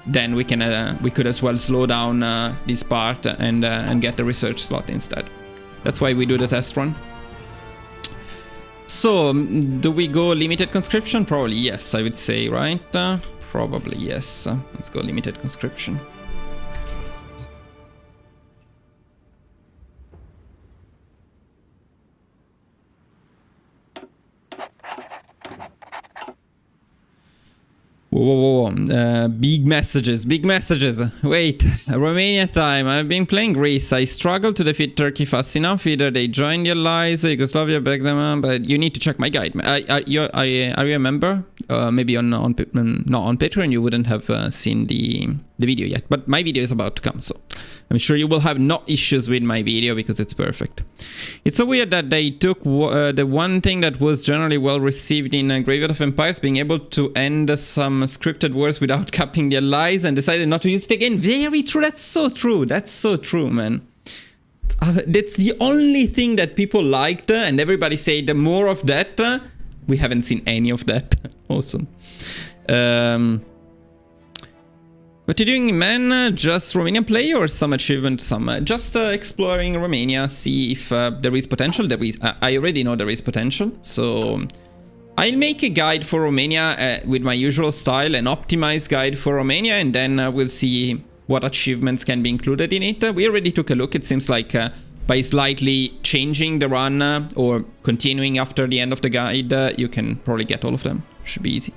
then we could as well slow down this part and get the research slot instead. That's why we do the test run. So, do we go limited conscription? Probably yes, I would say, right? Probably yes. Let's go limited conscription. Whoa. Big messages. Wait, Romania time. I've been playing Greece. I struggled to defeat Turkey fast enough. Either they joined the allies, Yugoslavia back them up, but you need to check my guide. Are you a member? Maybe on Patreon you wouldn't have seen the video yet, but my video is about to come, so I'm sure you will have no issues with my video because it's perfect. It's so weird that they took the one thing that was generally well received in Graveyard of Empires, being able to end some scripted wars without capping the allies, and decided not to use it again. Very true. That's so true. That's so true, man. That's the only thing that people liked, and everybody said more of that. We haven't seen any of that. Awesome. What are you doing, man? Just Romanian play or some achievement? Just exploring Romania, see if there is potential. I already know there is potential, so I'll make a guide for Romania with my usual style, an optimized guide for Romania, and then we'll see what achievements can be included in it. We already took a look. It seems like by slightly changing the run or continuing after the end of the guide, you can probably get all of them. Should be easy.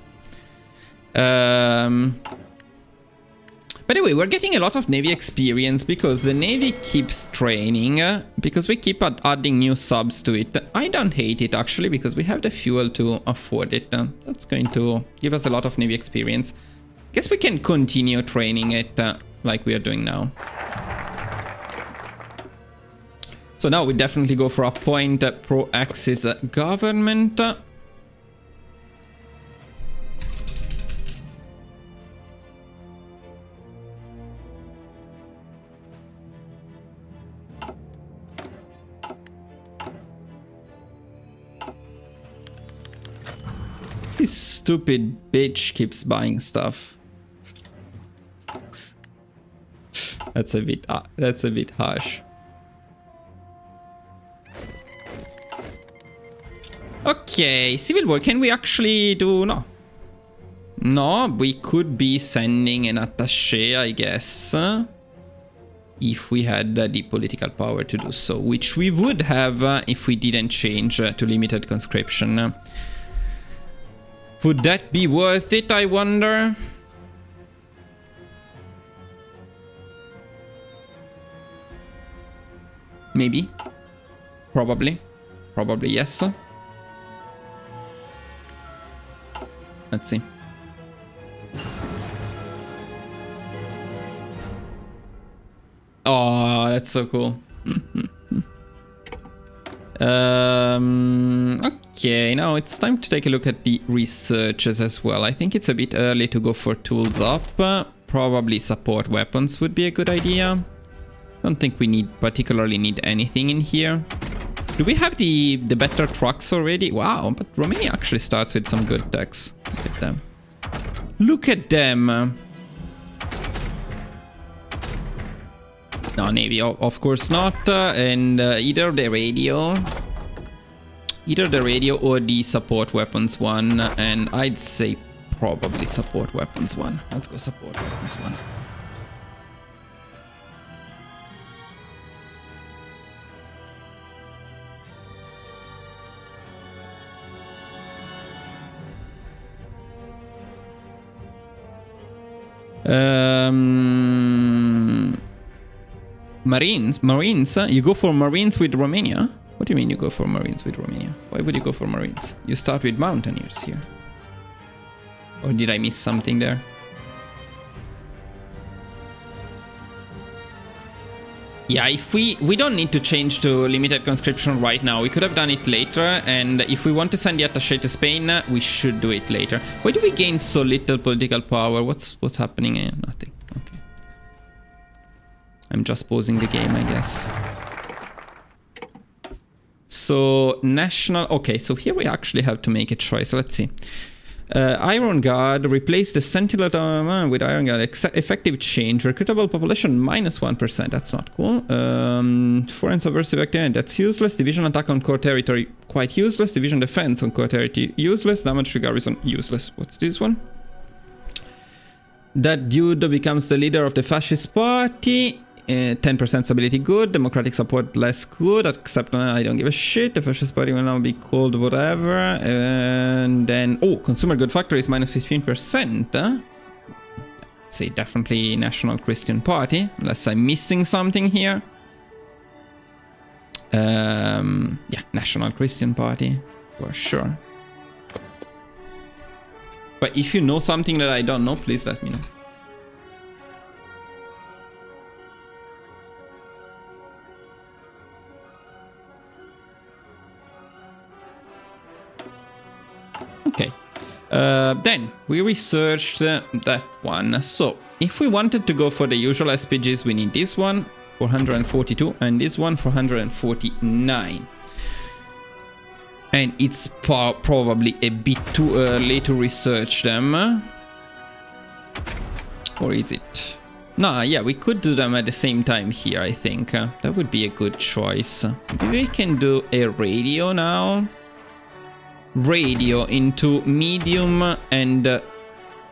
By the way, we're getting a lot of Navy experience because the Navy keeps training, because we keep adding new subs to it. I don't hate it, actually, because we have the fuel to afford it. That's going to give us a lot of Navy experience. Guess we can continue training it like we are doing now. So now we definitely go for a point pro-Axis government. This stupid bitch keeps buying stuff. That's a bit harsh. Okay, civil war. Can we actually do no? No, we could be sending an attaché, I guess, if we had the political power to do so, which we would have if we didn't change to limited conscription. Would that be worth it, I wonder? Maybe. Probably. Probably yes. Let's see. Oh, that's so cool. Okay, now it's time to take a look at the researches as well. I think it's a bit early to go for tools up. Probably support weapons would be a good idea. Don't think we particularly need anything in here. Do we have the better trucks already? Wow, but Romania actually starts with some good techs. Look at them. Look at them. No, Navy, of course not. And either the radio or the support weapons one. And I'd say probably support weapons one. Let's go support weapons one. Marines? You go for Marines with Romania? What do you mean you go for Marines with Romania? Why would you go for Marines? You start with Mountaineers here. Or did I miss something there? Yeah, if we don't need to change to limited conscription right now. We could have done it later, and if we want to send the attaché to Spain, we should do it later. Why do we gain so little political power? What's happening here? Nothing. Okay. I'm just pausing the game, I guess. So national. Okay, so here we actually have to make a choice. Let's see. Iron Guard, replace the Sentinel with Iron Guard. Effective change. Recruitable population -1%. That's not cool. Foreign subversive activity. That's useless. Division attack on core territory. Quite useless. Division defense on core territory. Useless. Damage to garrison. Useless. What's this one? That dude becomes the leader of the fascist party. 10% stability good, democratic support less good, except I don't give a shit, the fascist party will now be called whatever, and then, oh, consumer good factor is -15%, say definitely National Christian Party, unless I'm missing something here. Yeah, National Christian Party, for sure. But if you know something that I don't know, please let me know. Okay, then we researched that one. So if we wanted to go for the usual SPGs, we need this one, 442, and this one, 449. And it's probably a bit too early to research them. Or is it? Nah, yeah, we could do them at the same time here, I think. That would be a good choice. Maybe we can do a radio now. Radio into medium and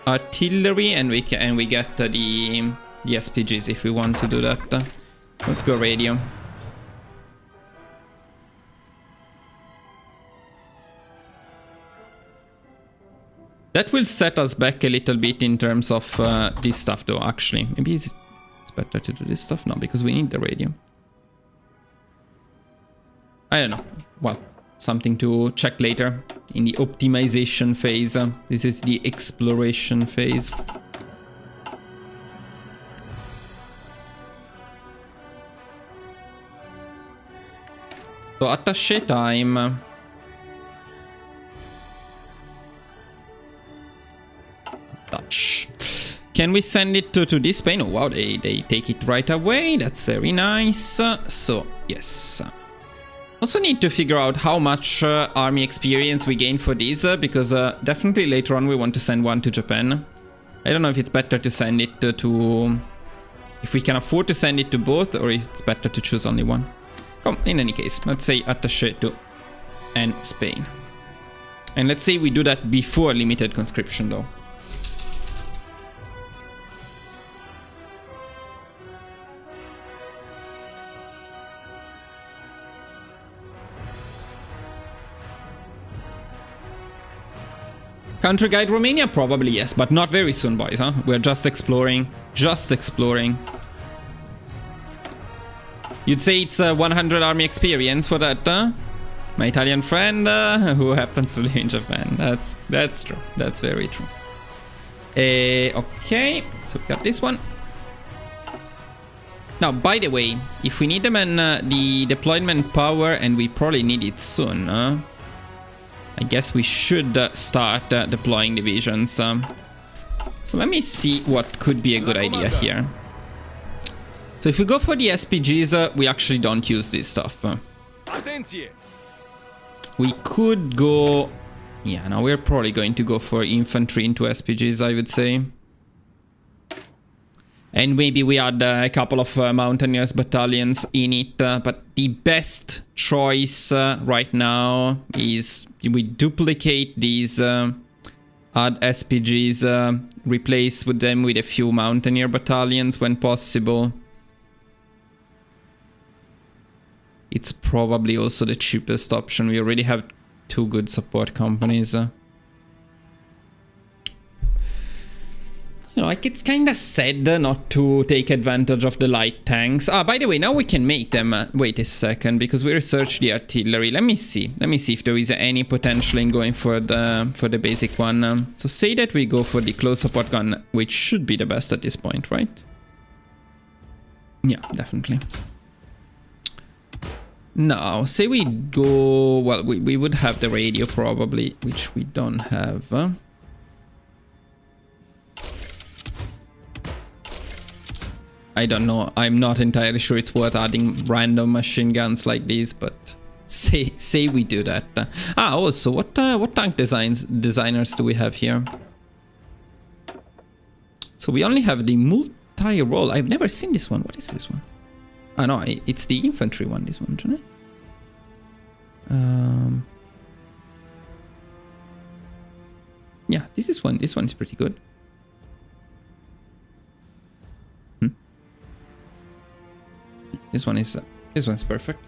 artillery, and we get the SPGs if we want to do that. Let's go radio. That will set us back a little bit in terms of this stuff, though. Actually, maybe it's better to do this stuff now because we need the radio. I don't know. Well, something to check later in the optimization phase. This is the exploration phase. So attaché time. Dutch. Can we send it to this Spain? Oh wow, they take it right away. That's very nice. So yes. Also need to figure out how much army experience we gain for these, because definitely later on we want to send one to Japan. I don't know if it's better to send it to... If we can afford to send it to both, or if it's better to choose only one. Come, in any case, let's say attaché to and Spain. And let's say we do that before limited conscription though. Country guide Romania? Probably yes, but not very soon, boys, huh? We're just exploring. Just exploring. You'd say it's 100 army experience for that, huh? My Italian friend who happens to live in Japan. That's true. That's very true. Okay, so we got this one. Now, by the way, if we need them in the deployment power, and we probably need it soon, I guess we should start deploying divisions. So let me see what could be a good idea here. So if we go for the SPGs, we actually don't use this stuff. We could go... Yeah, now we're probably going to go for infantry into SPGs, I would say. And maybe we add a couple of mountaineers battalions in it. But the best choice right now is we duplicate these, add SPGs, replace with them with a few mountaineer battalions when possible. It's probably also the cheapest option. We already have 2 good support companies. You know, like, it's kind of sad not to take advantage of the light tanks. Ah, by the way, now we can make them. Wait a second, because we researched the artillery. Let me see. Let me see if there is any potential in going for the basic one. So say that we go for the close support gun, which should be the best at this point, right? Yeah, definitely. Now, say we go... Well, we would have the radio probably, which we don't have. I don't know. I'm not entirely sure it's worth adding random machine guns like these, but say we do that. Also, what tank designers do we have here? So we only have the multi-role. I've never seen this one. What is this one? Ah, no, it's the infantry one, this one, isn't it? Yeah, this one is pretty good. This one's perfect.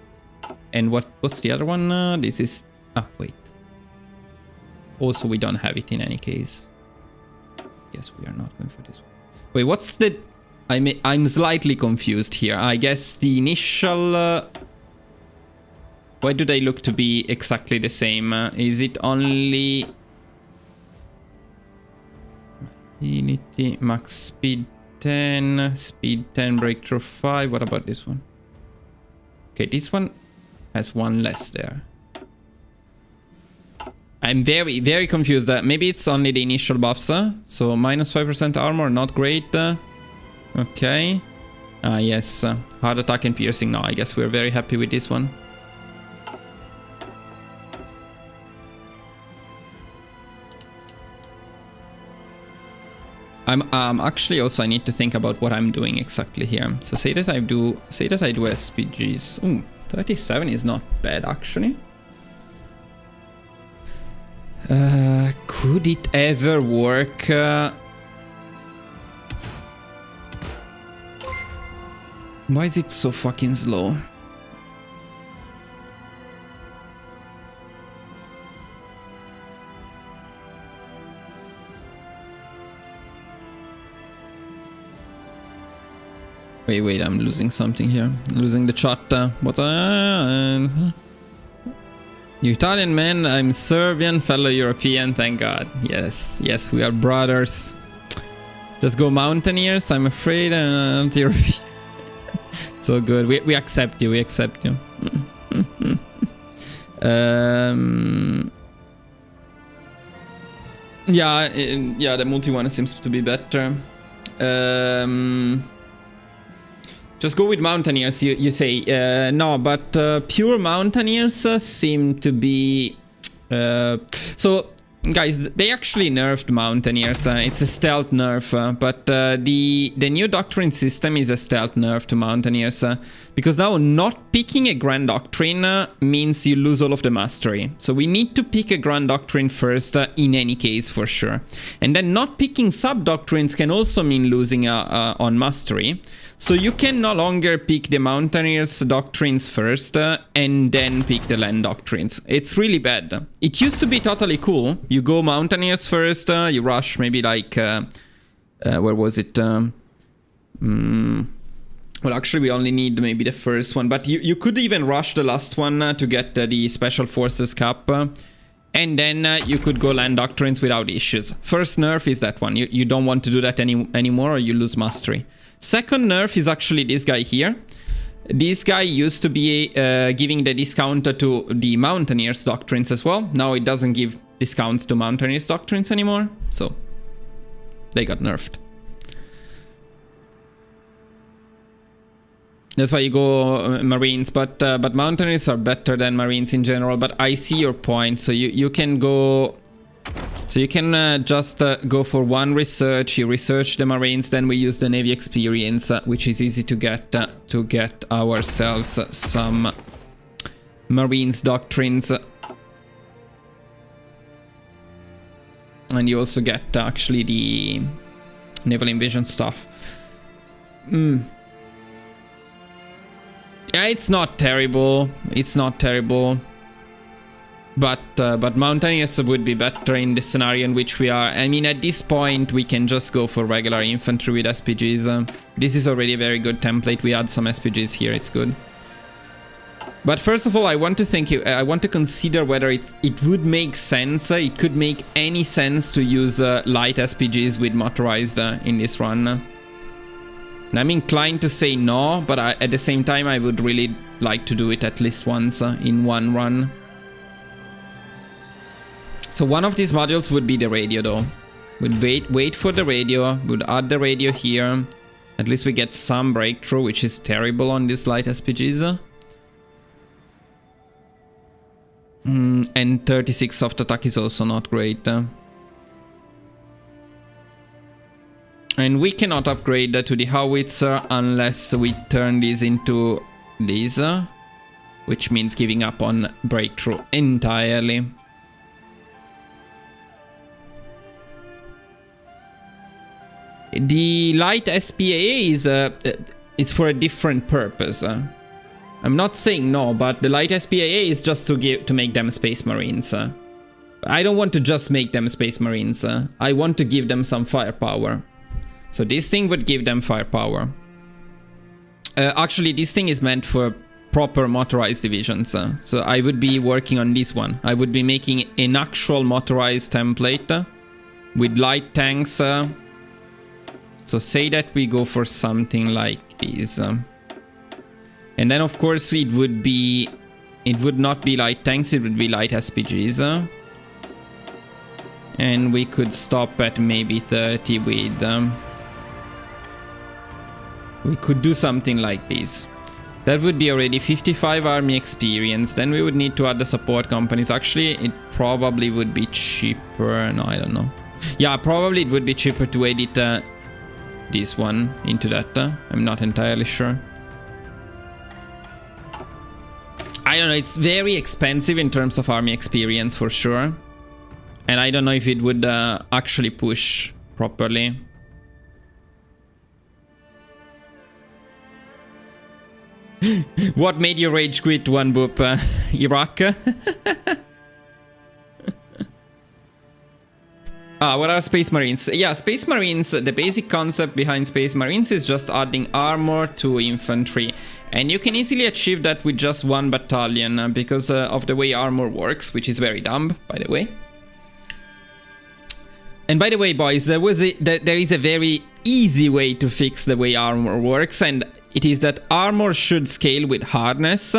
And what's the other one? This is... Ah, wait. Also, we don't have it in any case. Guess we are not going for this one. Wait, what's the... I'm slightly confused here. I guess the initial... why do they look to be exactly the same? Is it only... Unity, max speed 10, speed 10, breakthrough 5. What about this one? Okay, this one has one less there. I'm very, very confused. Maybe it's only the initial buffs. So minus 5% armor, not great. Okay. Yes. Hard attack and piercing. No, I guess we're very happy with this one. Actually also I need to think about what I'm doing exactly here. So say that I do SPGs. Ooh, 37 is not bad actually. Could it ever work? Why is it so fucking slow? Wait, I'm losing something here. Losing the chat. What? You Italian man, I'm Serbian, fellow European, thank God. Yes, we are brothers. Just go mountaineers, I'm afraid I'm not European. So good, we accept you, Yeah, the multi one seems to be better. Just go with mountaineers, you say. No, but pure mountaineers seem to be... So, guys, they actually nerfed mountaineers. It's a stealth nerf, but the new doctrine system is a stealth nerf to mountaineers. Because now not picking a grand doctrine means you lose all of the mastery. So we need to pick a grand doctrine first in any case, for sure. And then not picking sub-doctrines can also mean losing on mastery. So you can no longer pick the Mountaineers doctrines first and then pick the land doctrines. It's really bad. It used to be totally cool. You go Mountaineers first, you rush maybe like... where was it? Well, actually we only need maybe the first one. But you could even rush the last one to get the Special Forces Cup. And then you could go land doctrines without issues. First nerf is that one. You don't want to do that anymore or you lose mastery. Second nerf is actually this guy here. This guy used to be giving the discount to the Mountaineers doctrines as well. Now it doesn't give discounts to Mountaineers doctrines anymore. So they got nerfed. That's why you go Marines, but Mountaineers are better than Marines in general. But I see your point. So you can go... So you can just go for one research, you research the Marines, then we use the Navy experience, which is easy to get ourselves some Marines doctrines. And you also get actually the Naval Invasion stuff. Yeah, it's not terrible. It's not terrible. But Mountaineers would be better in the scenario in which we are. I mean, at this point, we can just go for regular infantry with SPGs. This is already a very good template. We add some SPGs here. It's good. But first of all, I want to consider whether it would make sense. It could make any sense to use light SPGs with motorized in this run. And I'm inclined to say no, but at the same time, I would really like to do it at least once in one run. So one of these modules would be the radio, though. We'd wait for the radio, we'd add the radio here. At least we get some breakthrough, which is terrible on these light SPGs. And 36 soft attack is also not great. And we cannot upgrade to the howitzer unless we turn this into this, which means giving up on breakthrough entirely. The light SPAA is for a different purpose. I'm not saying no, but the light SPAA is just to make them Space Marines. I don't want to just make them Space Marines. I want to give them some firepower. So this thing would give them firepower. Actually, this thing is meant for proper motorized divisions. So I would be working on this one. I would be making an actual motorized template with light tanks. So say that we go for something like this. And then of course it would not be light tanks, it would be light SPGs. And we could stop at maybe 30 with... we could do something like this. That would be already 55 army experience. Then we would need to add the support companies. Actually, it probably would be cheaper. No, I don't know. Yeah, probably it would be cheaper to edit this one into that. I'm not entirely sure. I don't know, it's very expensive in terms of army experience for sure. And I don't know if it would actually push properly. What made you rage quit one boop? Iraq? What are Space Marines? Yeah, Space Marines, the basic concept behind Space Marines is just adding armor to infantry. And you can easily achieve that with just one battalion because of the way armor works, which is very dumb, by the way. And by the way, boys, there is a very easy way to fix the way armor works, and it is that armor should scale with hardness.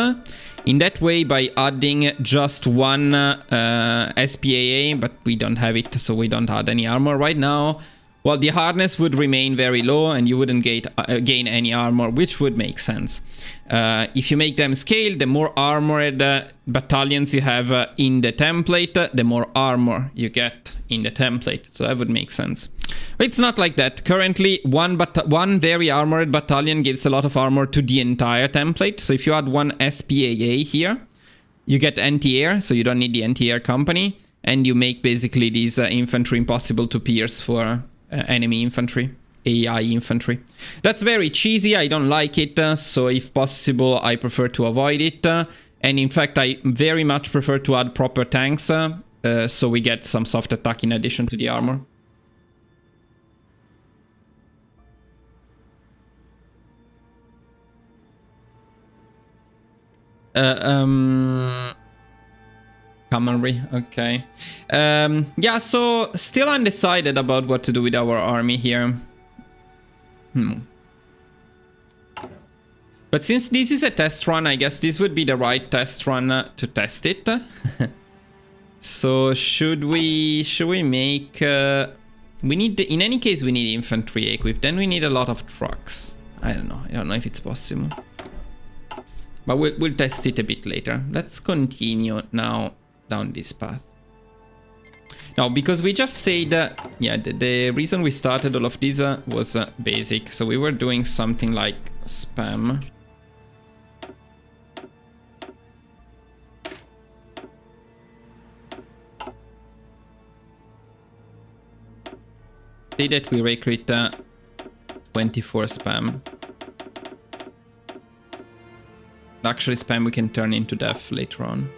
In that way, by adding just one SPAA, but we don't have it, so we don't add any armor right now. Well, the hardness would remain very low and you wouldn't gain any armor, which would make sense. If you make them scale, the more armored battalions you have in the template, the more armor you get in the template. So that would make sense. But it's not like that. Currently, one very armored battalion gives a lot of armor to the entire template. So if you add one SPAA here, you get anti-air, so you don't need the anti-air company. And you make basically these infantry impossible to pierce for enemy infantry, AI infantry. That's very cheesy, I don't like it, so if possible I prefer to avoid it. And in fact I very much prefer to add proper tanks, so we get some soft attack in addition to the armor. Cavalry, okay. Yeah, so still undecided about what to do with our army here. But since this is a test run, I guess this would be the right test run to test it. So should we make... we need, in any case, we need infantry equipped. Then we need a lot of trucks. I don't know if it's possible. But we'll test it a bit later. Let's continue now down this path. Now, because we just said, yeah, the reason we started all of this was basic. So we were doing something like spam. Say that we recruit 24 spam. Actually, spam we can turn into def later on.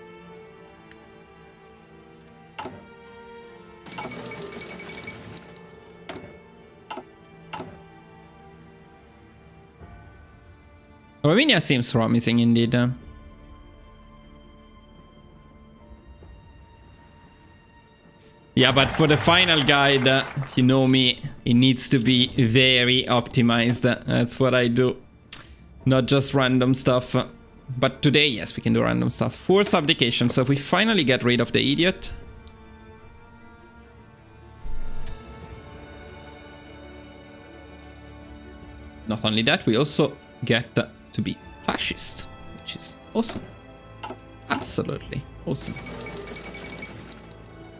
Romania seems promising indeed. Yeah, but for the final guide, you know me, It needs to be very optimized. That's what I do. Not just random stuff. But today, yes, we can do random stuff. Force abdication. So if we finally get rid of the idiot. Not only that, we also get to be fascist, which is awesome. Absolutely awesome.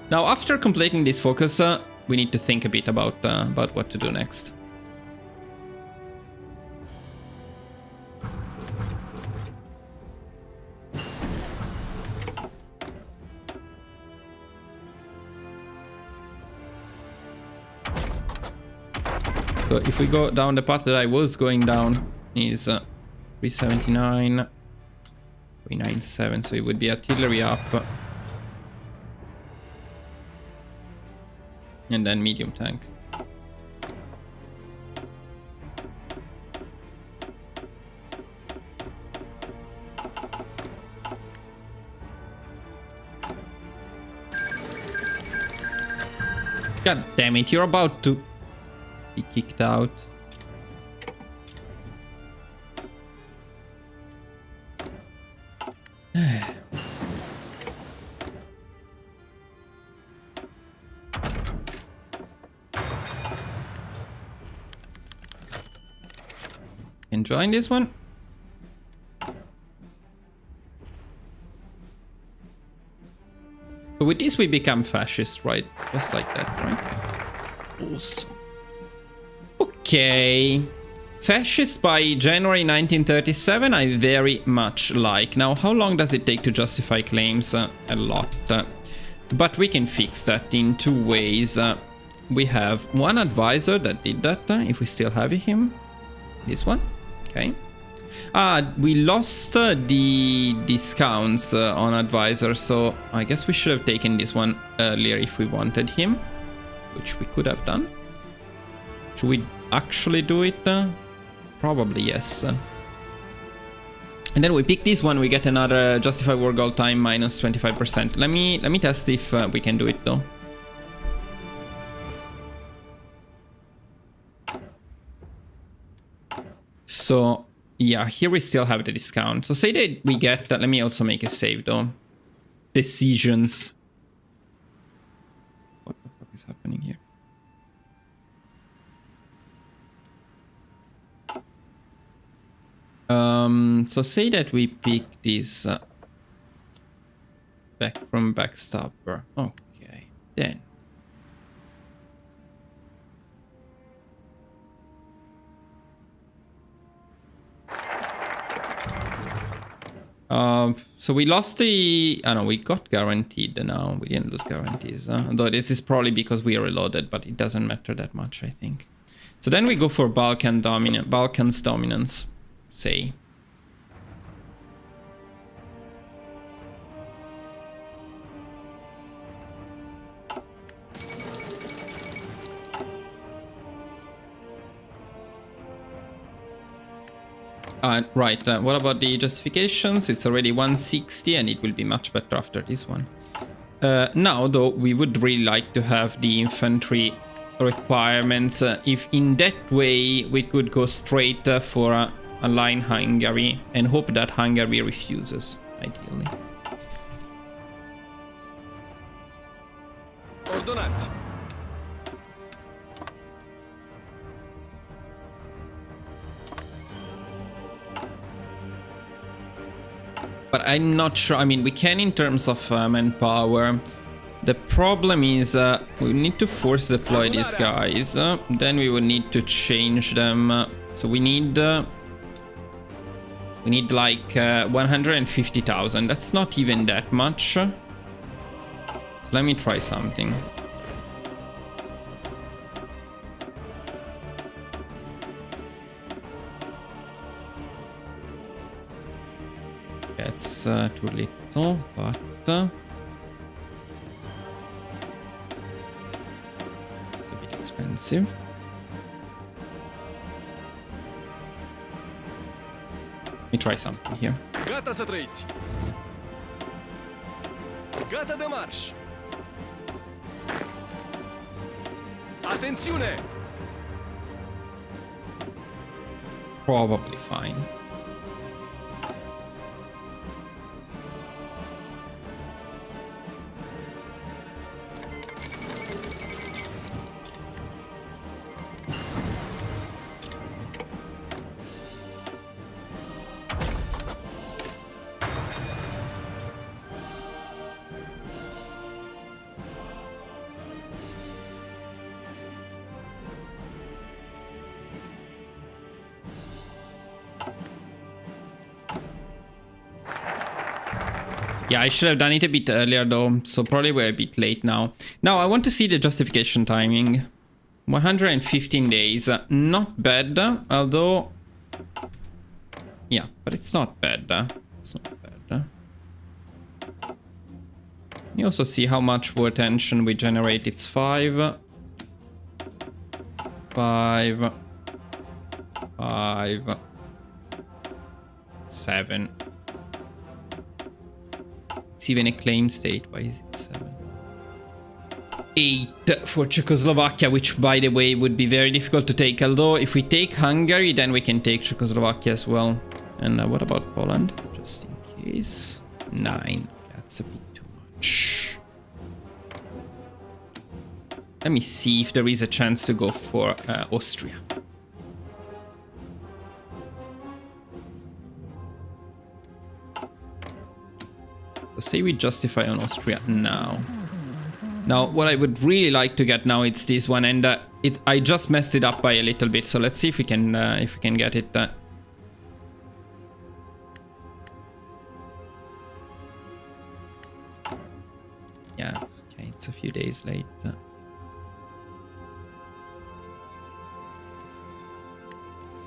Now, after completing this focus, we need to think a bit about what to do next. So if we go down the path that I was going down, is 379, 397, so it would be artillery up. And then medium tank. God damn it, you're about to be kicked out. Can join this one. So with this we become fascist, right? Just like that, right? Awesome. Okay. Fascist by January 1937, I very much like. Now, how long does it take to justify claims? A lot. But we can fix that in two ways. We have one advisor that did that, if we still have him. This one. Okay. We lost the discounts on advisor, so I guess we should have taken this one earlier if we wanted him, which we could have done. Should we actually do it? Probably yes. And then we pick this one, we get another justify war goal time minus 25%. Let me test if we can do it though. So yeah, here we still have the discount. So say that we get, let me also make a save though. Decisions. What the fuck is happening here? So say that we pick this back from backstabber. Okay, then. So we lost the... Oh no, we got guaranteed now. We didn't lose guarantees. Although this is probably because we are reloaded, but it doesn't matter that much, I think. So then we go for Balkans dominance, say. Right, what about the justifications? It's already 160 and it will be much better after this one. Now, though, we would really like to have the infantry requirements. If in that way we could go straight for a line Hungary and hope that Hungary refuses, ideally. Ordonanze. But I'm not sure. I mean, we can in terms of manpower. The problem is we need to force deploy these guys. Then we will need to change them. So we need like 150,000. That's not even that much. So let me try something. It's too little, but it's a bit expensive. Let me try something here. Gata să trăiți. Gata de marș. Atențiune! probably fine. Yeah, I should have done it a bit earlier though, so probably we're a bit late now. Now, I want to see the justification timing. 115 days. Not bad, although... Yeah, but it's not bad. It's not bad. You also see how much more attention we generate. It's 5. 5. 5. 7. It's even a claim state. Why is it 7? 8 for Czechoslovakia, which, by the way, would be very difficult to take. Although, if we take Hungary, then we can take Czechoslovakia as well. And what about Poland? Just in case. 9. That's a bit too much. Let me see if there is a chance to go for Austria. Say we justify on Austria now. Now, what I would really like to get now is this one, and I just messed it up by a little bit. So let's see if we can get it. Yeah, okay, it's a few days late.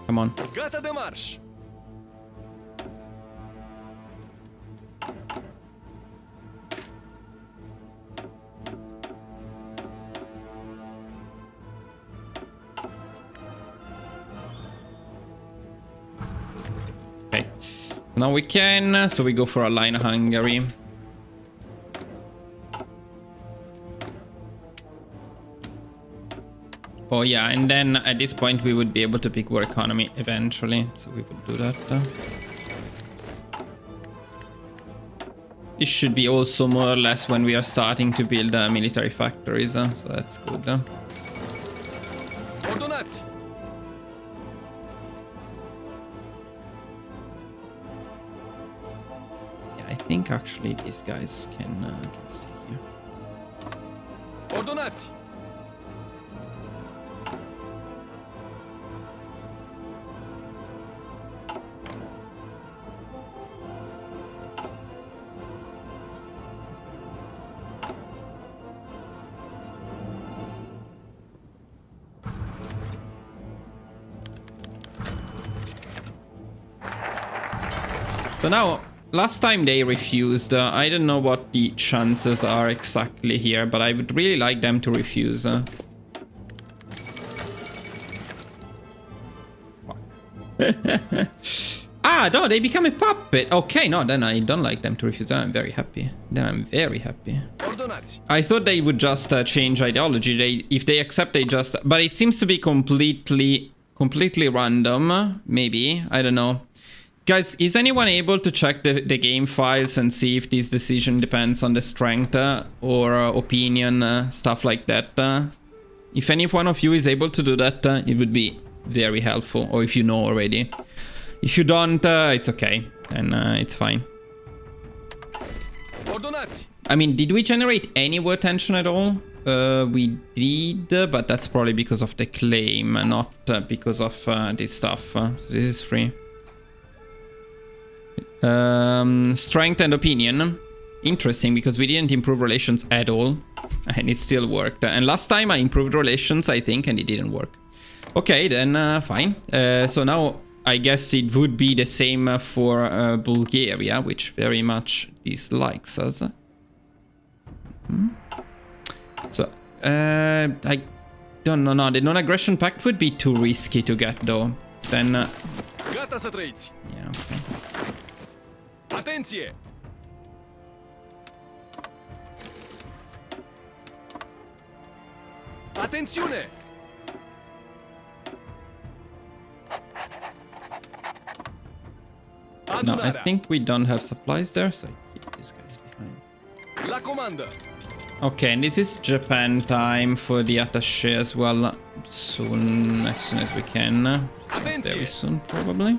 Come on. Gata de marș. Okay, now we can, so we go for a line Hungary. Oh yeah, and then at this point we would be able to pick war economy eventually, so we would do that. This should be also more or less when we are starting to build military factories, so that's good. Ordonați! Yeah, I think actually these guys can stay here. Ordonați! So now, last time they refused. I don't know what the chances are exactly here, but I would really like them to refuse. Fuck. Ah, no, they become a puppet. Okay, no, then I don't like them to refuse. I'm very happy. Then I'm very happy. Ordonați! I thought they would just change ideology. If they accept, they just... But it seems to be completely random. Maybe. I don't know. Guys, is anyone able to check the game files and see if this decision depends on the strength or opinion, stuff like that? If any one of you is able to do that, it would be very helpful. Or if you know already. If you don't, it's okay. And it's fine. Ordonați! I mean, did we generate any war tension at all? We did, but that's probably because of the claim, not because of this stuff. So this is free. Strength and opinion. Interesting, because we didn't improve relations at all. And it still worked. And last time I improved relations, I think, and it didn't work. Okay, then fine. So now I guess it would be the same for Bulgaria, which very much dislikes us. So, I don't know. No, the non-aggression pact would be too risky to get, though. So then... Gata să trăiți! Yeah, okay. Atenție! Atențiune! No, I Adunarea. think we don't have supplies there, so I keep these guys behind. La comandă. Okay, and this is Japan time for the attaché as well. Soon, as soon as we can. Very soon, probably.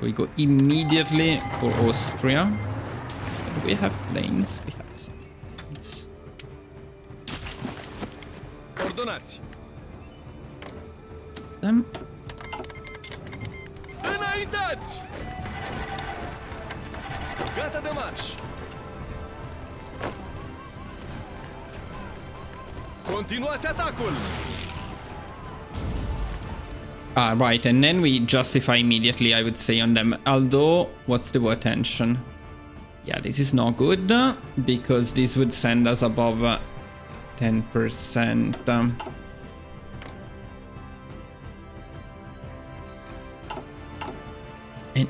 We go immediately for Austria. Do we have planes? We have some planes. Ordonați. Them. Înaintați! Gata de marș. Continuați atacul. Ah, right, and then we justify immediately, I would say, on them. Although, what's the war tension? Yeah, this is not good, because this would send us above 10%. And,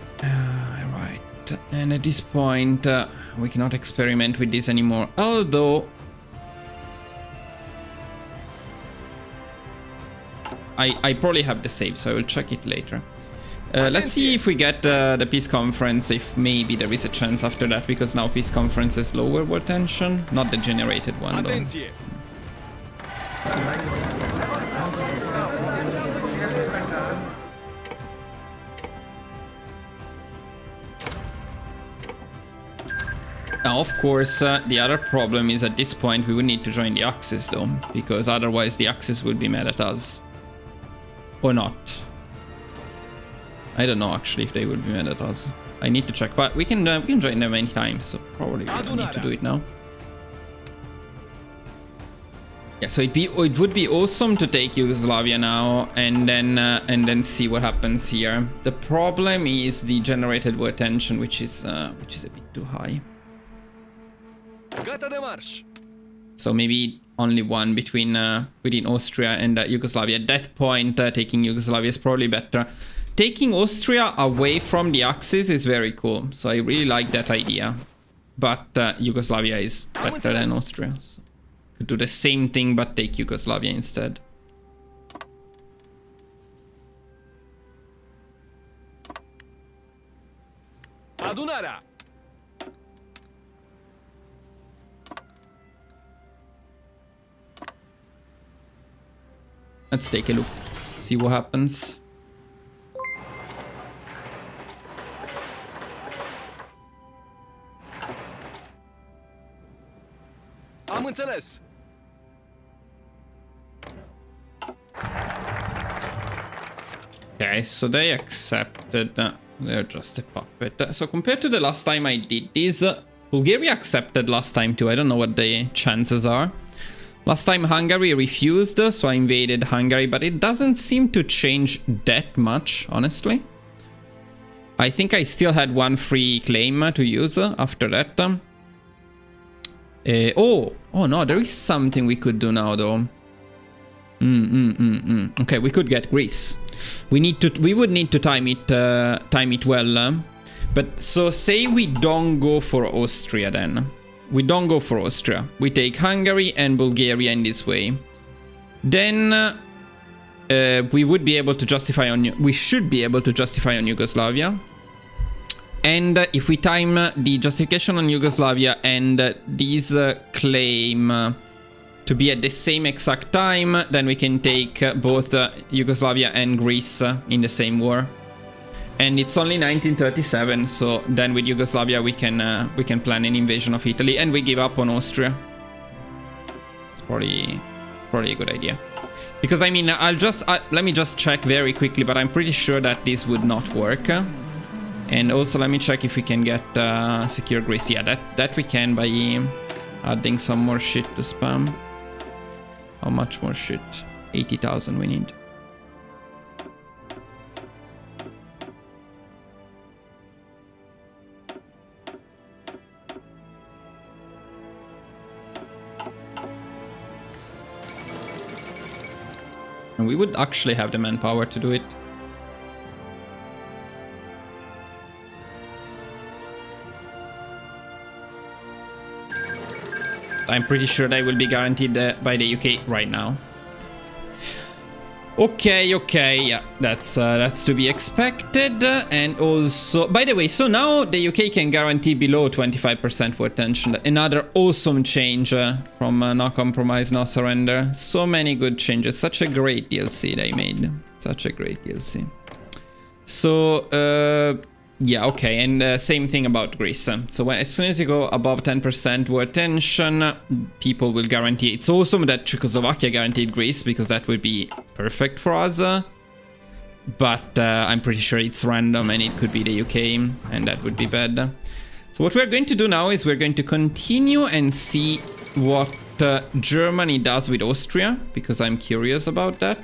right, and at this point, we cannot experiment with this anymore. Although, I probably have the save, so I will check it later. Let's see if we get the peace conference, if maybe there is a chance after that, because now peace conference is lower war tension, not the generated one though. Atenție. Now, of course, the other problem is at this point we would need to join the Axis though, because otherwise the Axis will be mad at us. Or not. I don't know actually if they will be mad at us. I need to check, but we can join them anytime, so probably we don't need to do it now. Yeah, so it would be awesome to take Yugoslavia now and then see what happens here. The problem is the generated war tension, which is a bit too high. Gata de marș. So maybe only one between Austria and Yugoslavia. At that point, taking Yugoslavia is probably better. Taking Austria away from the Axis is very cool. So I really like that idea. But Yugoslavia is better than Austria. So could do the same thing, but take Yugoslavia instead. Adunarea. Let's take a look, see what happens. Am înțeles. Okay, so they accepted. They're just a puppet. So compared to the last time I did this, Bulgaria accepted last time too. I don't know what the chances are. Last time Hungary refused, so I invaded Hungary, but it doesn't seem to change that much, honestly. I think I still had one free claim to use after that. Oh no, there is something we could do now though. Okay, we could get Greece. We would need to time it well. But so say we don't go for Austria then. We don't go for Austria. We take Hungary and Bulgaria in this way. Then we would be able to justify on. We should be able to justify on Yugoslavia. And if we time the justification on Yugoslavia and these claim to be at the same exact time, then we can take both Yugoslavia and Greece in the same war. And it's only 1937, so then with Yugoslavia we can plan an invasion of Italy, and we give up on Austria. It's probably a good idea. Because I mean, let me just check very quickly, but I'm pretty sure that this would not work. And also let me check if we can get secure Greece. Yeah, that we can by adding some more shit to spam. How much more shit? 80,000 we need. And we would actually have the manpower to do it. I'm pretty sure they will be guaranteed by the UK right now. Okay, okay, yeah, that's to be expected. And also, by the way, so now the UK can guarantee below 25% war tension. Another awesome change from No Compromise, No Surrender. So many good changes. Such a great DLC they made. Such a great DLC. So, yeah, okay, and same thing about Greece. So as soon as you go above 10% war tension, people will guarantee. It's awesome that Czechoslovakia guaranteed Greece, because that would be perfect for us. But I'm pretty sure it's random and it could be the UK, and that would be bad. So what we're going to do now is we're going to continue and see what Germany does with Austria, because I'm curious about that.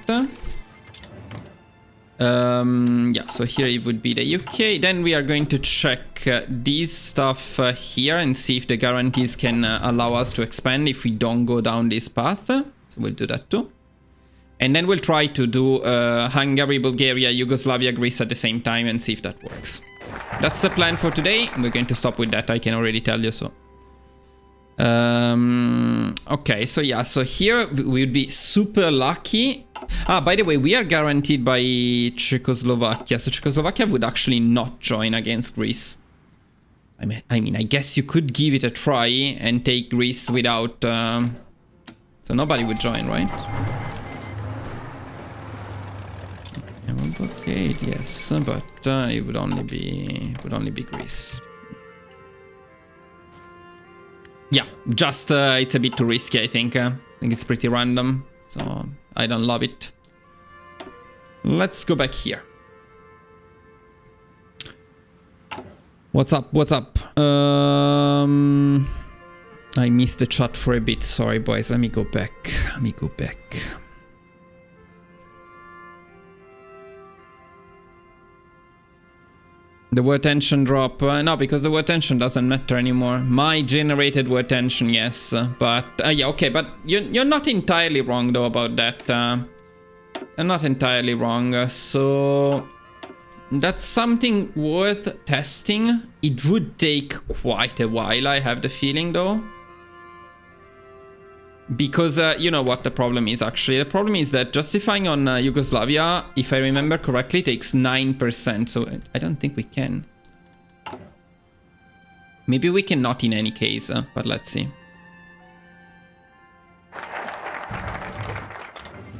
Yeah, so here it would be the UK. Then we are going to check these stuff here and see if the guarantees can allow us to expand if we don't go down this path. So we'll do that too. And then we'll try to do Hungary, Bulgaria, Yugoslavia, Greece at the same time and see if that works. That's the plan for today. We're going to stop with that, I can already tell you so. Okay, so yeah, so here we would be super lucky. Ah, by the way, we are guaranteed by Czechoslovakia, so Czechoslovakia would actually not join against Greece. I mean, I guess you could give it a try and take Greece without... So nobody would join, right? Okay, yes, but it would only be Greece. Yeah, just it's a bit too risky, I think. I think it's pretty random, so I don't love it. Let's go back here. What's up? What's up? I missed the chat for a bit. Sorry, boys. Let me go back. Let me go back. The war tension drop? No, because the war tension doesn't matter anymore. My generated war tension, yes. But, yeah, okay, but you're not entirely wrong, though, about that. You're not entirely wrong. So, that's something worth testing. It would take quite a while, I have the feeling, though. Because, you know what the problem is, actually. The problem is that justifying on Yugoslavia, if I remember correctly, takes 9%. So I don't think we can. Maybe we cannot in any case, but let's see.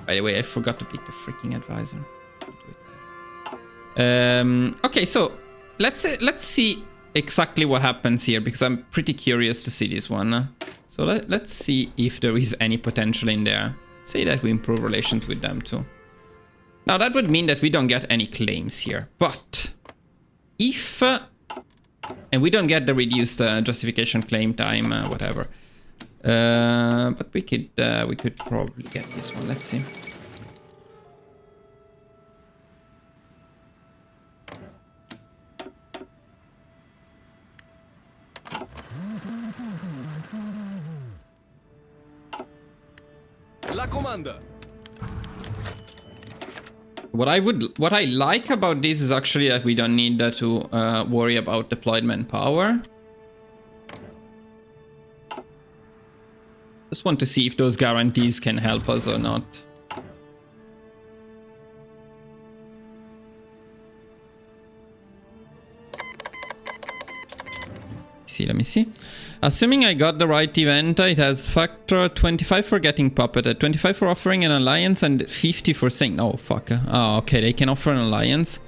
By the way, I forgot to pick the freaking advisor. Okay, so let's see exactly what happens here, because I'm pretty curious to see this one. So let's see if there is any potential in there. Say that we improve relations with them too. Now that would mean that we don't get any claims here. But if... and we don't get the reduced justification claim time, whatever. But we could probably get this one. Let's see. La comanda. What I like about this is actually that we don't need to worry about deployed manpower. Just want to see if those guarantees can help us or not. Let me see. Assuming I got the right event, it has factor 25 for getting puppeted, 25 for offering an alliance, and 50 for saying... Oh, fuck. Oh, okay, they can offer an alliance.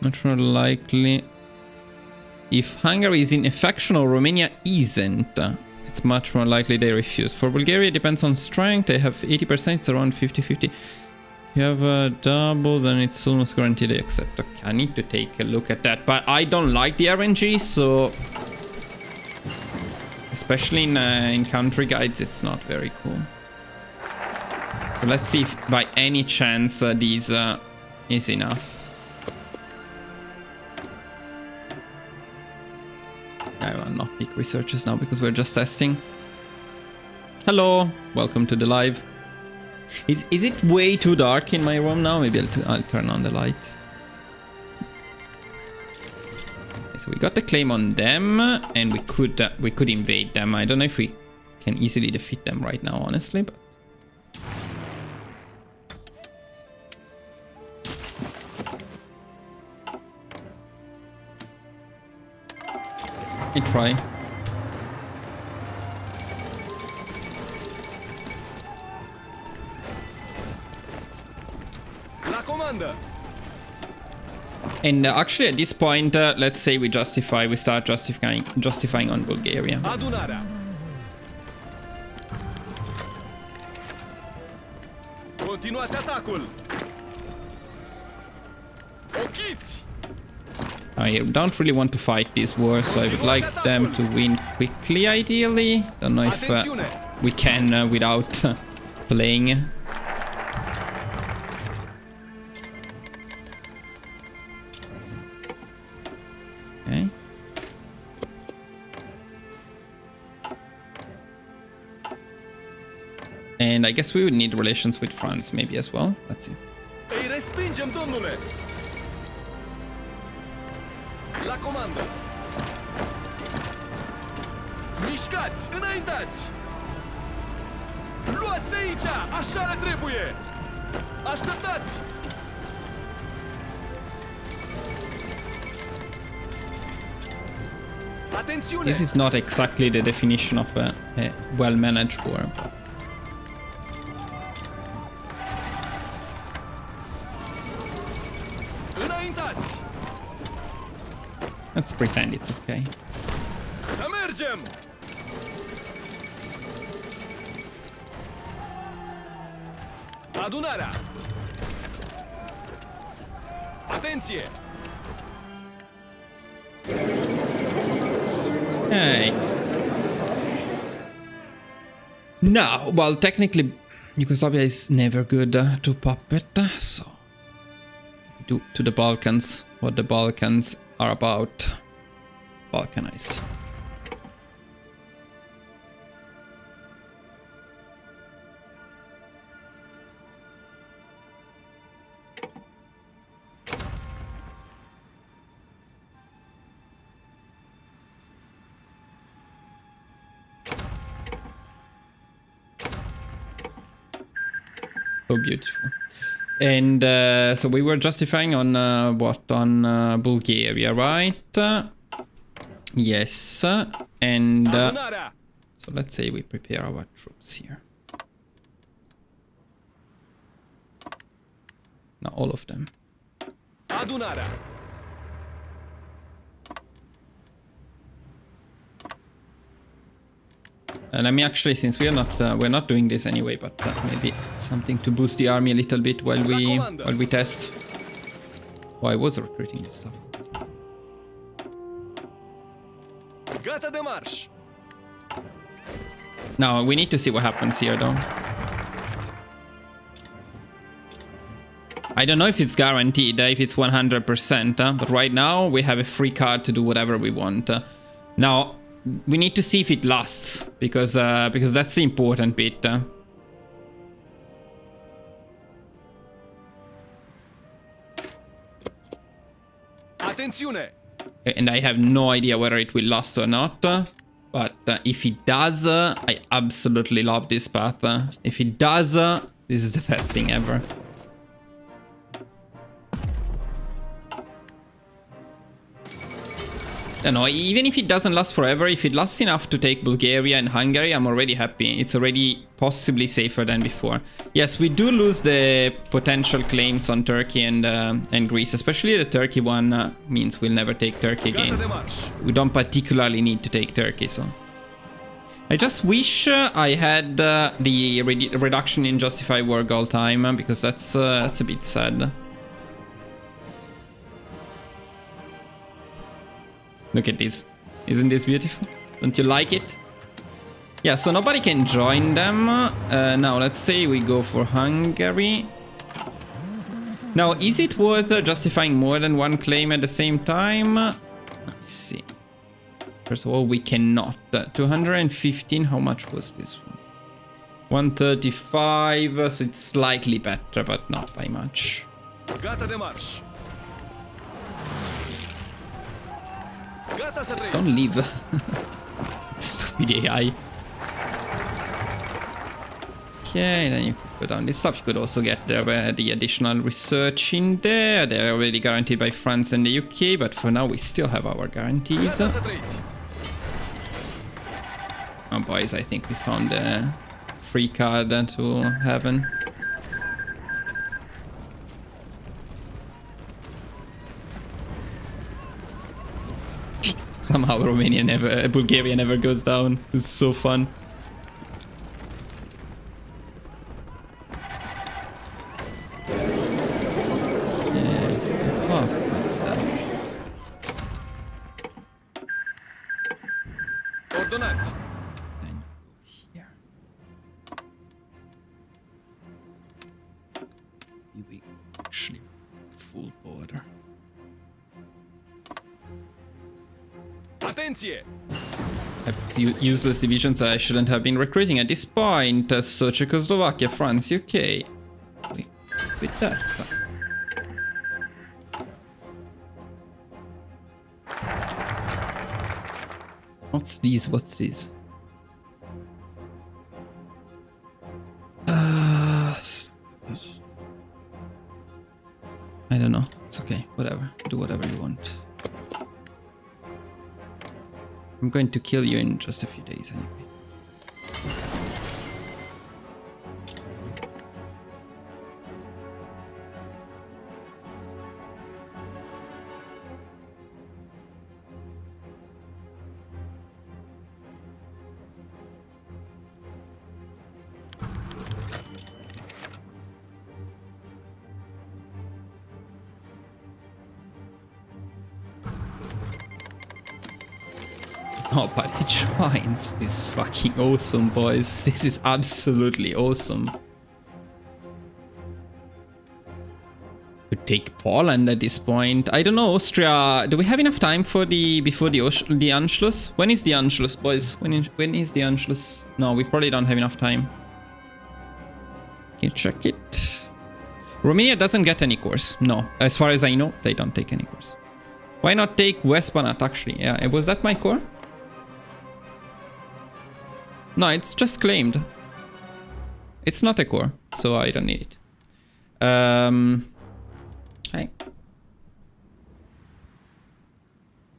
Much more likely... If Hungary is in a faction or Romania isn't, it's much more likely they refuse. For Bulgaria, it depends on strength. They have 80%, it's around 50-50. You have a double, then it's almost guaranteed they accept. Okay, I need to take a look at that, but I don't like the RNG, so... Especially in country guides, it's not very cool. So let's see if by any chance these is enough. I will not pick researchers now because we're just testing. Hello, welcome to the live. Is it way too dark in my room now? Maybe I'll turn on the light. Okay, so So we got the claim on them, and we could invade them. I don't know if we can easily defeat them right now, honestly. But I try. La comanda. And actually, at this point, let's say we start justifying on Bulgaria. Adunarea. Continuați atacul. Ochiți. I don't really want to fight this war, so I would like them to win quickly, ideally. Don't know if we can without playing. Okay. And I guess we would need relations with France maybe as well. Let's see. Îi respingem, domnule. La comandă. Mișcați, înaintați. Luați de aici, așa le trebuie. Așteptați. Atențiune. This is not exactly the definition of a well-managed war. Înaintați. Let's pretend it's okay. Să mergem. Adunarea. Atenție. Hey. Now, well, technically, Yugoslavia is never good to puppet, so do to the Balkans what the Balkans are about. Balkanized. So beautiful. And so we were justifying on what? On Bulgaria, right? Yes. And so let's say we prepare our troops here. Not all of them. Adunarea. And I mean, actually, since we're not doing this anyway, but maybe something to boost the army a little bit while we test. Oh, I was recruiting this stuff. Gata de marș. Now we need to see what happens here, though. I don't know if it's guaranteed, if it's 100%, but right now we have a free card to do whatever we want. Now we need to see if it lasts, because that's the important bit. Atențiune. And I have no idea whether it will last or not. But if it does, I absolutely love this path. If it does, this is the best thing ever. I don't know, even if it doesn't last forever, if it lasts enough to take Bulgaria and Hungary, I'm already happy. It's already possibly safer than before. Yes, we do lose the potential claims on Turkey and Greece, especially the Turkey one means we'll never take Turkey again. We don't particularly need to take Turkey, so. I just wish I had the reduction in Justify War goal time, because that's a bit sad. Look at this. Isn't this beautiful? Don't you like it? Yeah, so nobody can join them. Now, let's say we go for Hungary. Now, is it worth justifying more than one claim at the same time? Let's see. First of all, we cannot. 215, how much was this one? 135, so it's slightly better, but not by much. Gata de marș. Gata să trăiți. Don't leave. Stupid AI. Okay, then you could go down this stuff. You could also get the additional research in there. They're already guaranteed by France and the UK, but for now we still have our guarantees. Gata să trăiți. Oh boys, I think we found a free card to heaven. Somehow Bulgaria never goes down. It's so fun. Ordonați. Then go here. We actually full border. Atenție! Useless divisions I shouldn't have been recruiting at this point. So Czechoslovakia, France, UK. With that. What's this? What's this? I don't know. It's okay. Whatever. Do whatever you want. I'm going to kill you in just a few days anyway. Oh, but it joins. This is fucking awesome, boys. This is absolutely awesome. Could take Poland at this point. I don't know, Austria. Do we have enough time for before the Anschluss? When is the Anschluss, boys? When is the Anschluss? No, we probably don't have enough time. Can you check it? Romania doesn't get any course. No, as far as I know, they don't take any course. Why not take West Banat, actually? Yeah, was that my core? No, it's just claimed. It's not a core, so I don't need it. Hi.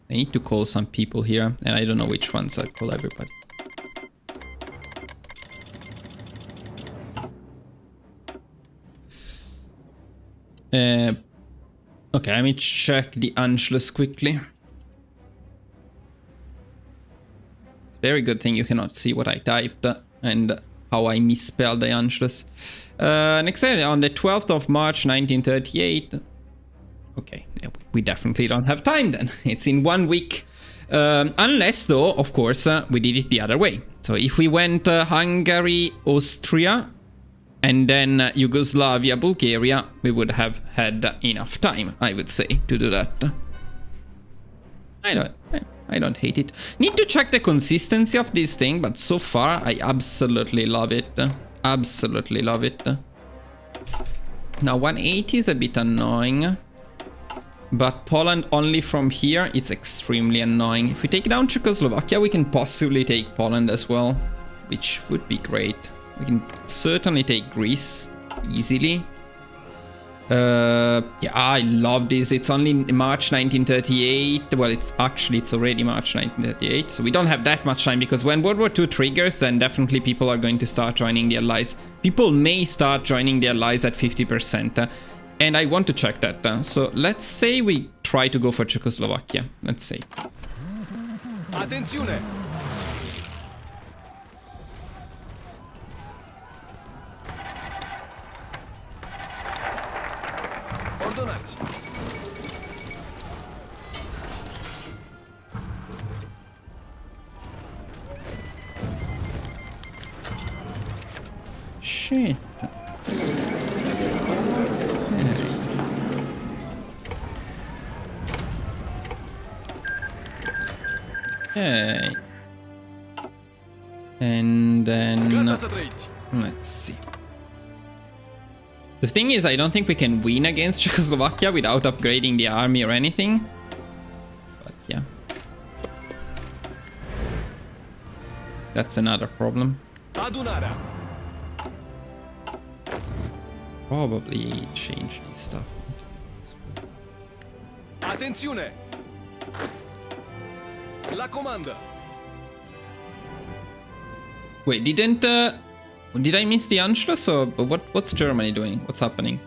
I need to call some people here, and I don't know which ones. I'll call everybody. Okay, let me check the Anschluss quickly. Very good thing you cannot see what I typed and how I misspelled the Anschluss. Next on the 12th of March 1938. Okay, we definitely don't have time then. It's in 1 week. Unless though, of course, we did it the other way. So if we went Hungary, Austria, and then Yugoslavia, Bulgaria, we would have had enough time, I would say, to do that. I don't hate it. Need to check the consistency of this thing, but so far I absolutely love it. Absolutely love it. Now 180 is a bit annoying, but Poland only from here, it's extremely annoying. If we take down Czechoslovakia, we can possibly take Poland as well, which would be great. We can certainly take Greece easily. Yeah, I love this. It's only March 1938. Well, it's already March 1938. So we don't have that much time, because when World War II triggers, then definitely people are going to start joining the Allies. People may start joining the Allies at 50%. And I want to check that. So let's say we try to go for Czechoslovakia. Let's say. Atențiune! Ordonați! Shit. Okay. And then let's see. The thing is, I don't think we can win against Czechoslovakia without upgrading the army or anything. But yeah. That's another problem. Adunarea. Probably change this stuff. Atențiune! La comandă! Wait, did I miss the Anschluss, or what's Germany doing? What's happening?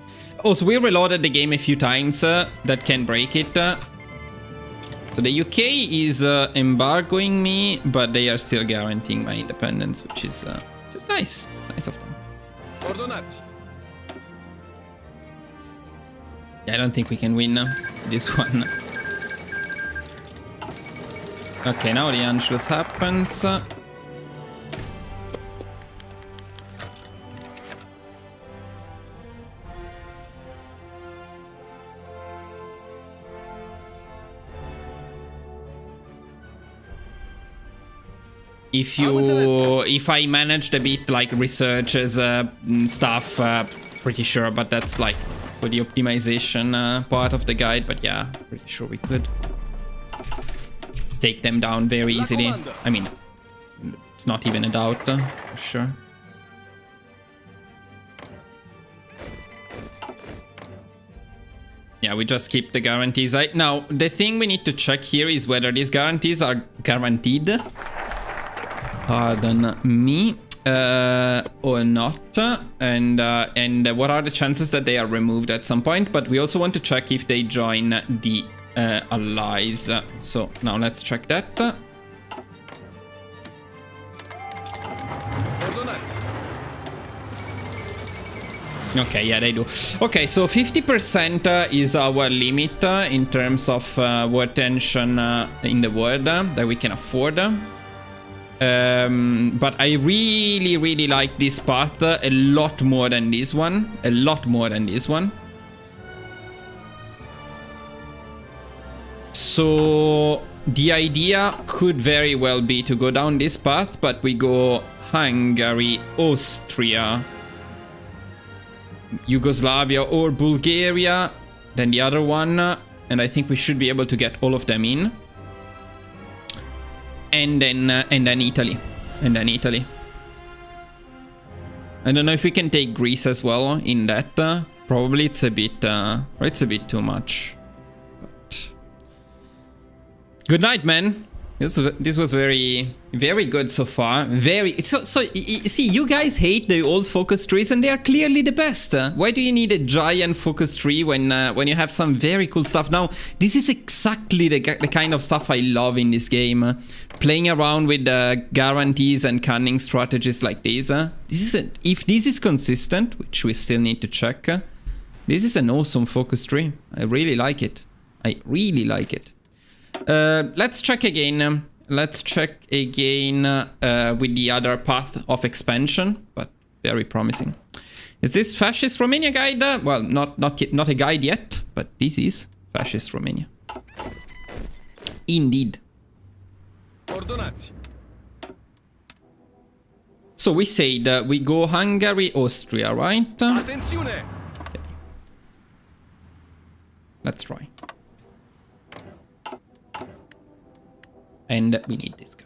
Oh, so we reloaded the game a few times. That can break it. So the UK is embargoing me, but they are still guaranteeing my independence, which is just nice. Nice of them. Ordonați! Yeah, I don't think we can win this one. Okay, now the Anschluss happens. If I managed a bit like researches stuff, pretty sure, but that's like for the optimization part of the guide. But yeah, pretty sure we could take them down very easily. I mean, it's not even a doubt, for sure. Yeah, we just keep the guarantees. Now, the thing we need to check here is whether these guarantees are guaranteed. Pardon me. Or not. And what are the chances that they are removed at some point. But we also want to check if they join the allies. So now let's check that. Okay, yeah, they do. Okay, so 50% is our limit in terms of war tension in the world that we can afford. But I really like this path a lot more than this one. A lot more than this one. So the idea could very well be to go down this path, but we go Hungary, Austria, Yugoslavia or Bulgaria, then the other one, and I think we should be able to get all of them in. And then Italy. And then Italy. I don't know if we can take Greece as well in that. Probably it's a bit too much. But good night, man. This was very good so far. So see, you guys hate the old focus trees, and they are clearly the best. Why do you need a giant focus tree when you have some very cool stuff? Now, this is exactly the kind of stuff I love in this game. Playing around with guarantees and cunning strategies like this. If this is consistent, which we still need to check, this is an awesome focus tree. I really like it. I really like it. Let's check again. Let's check again with the other path of expansion, but very promising. Is this Fascist Romania guide? Well, not a guide yet, but this is Fascist Romania. Indeed. So we said we go Hungary, Austria, right? Attenzione! Okay. Let's try. And we need this guy.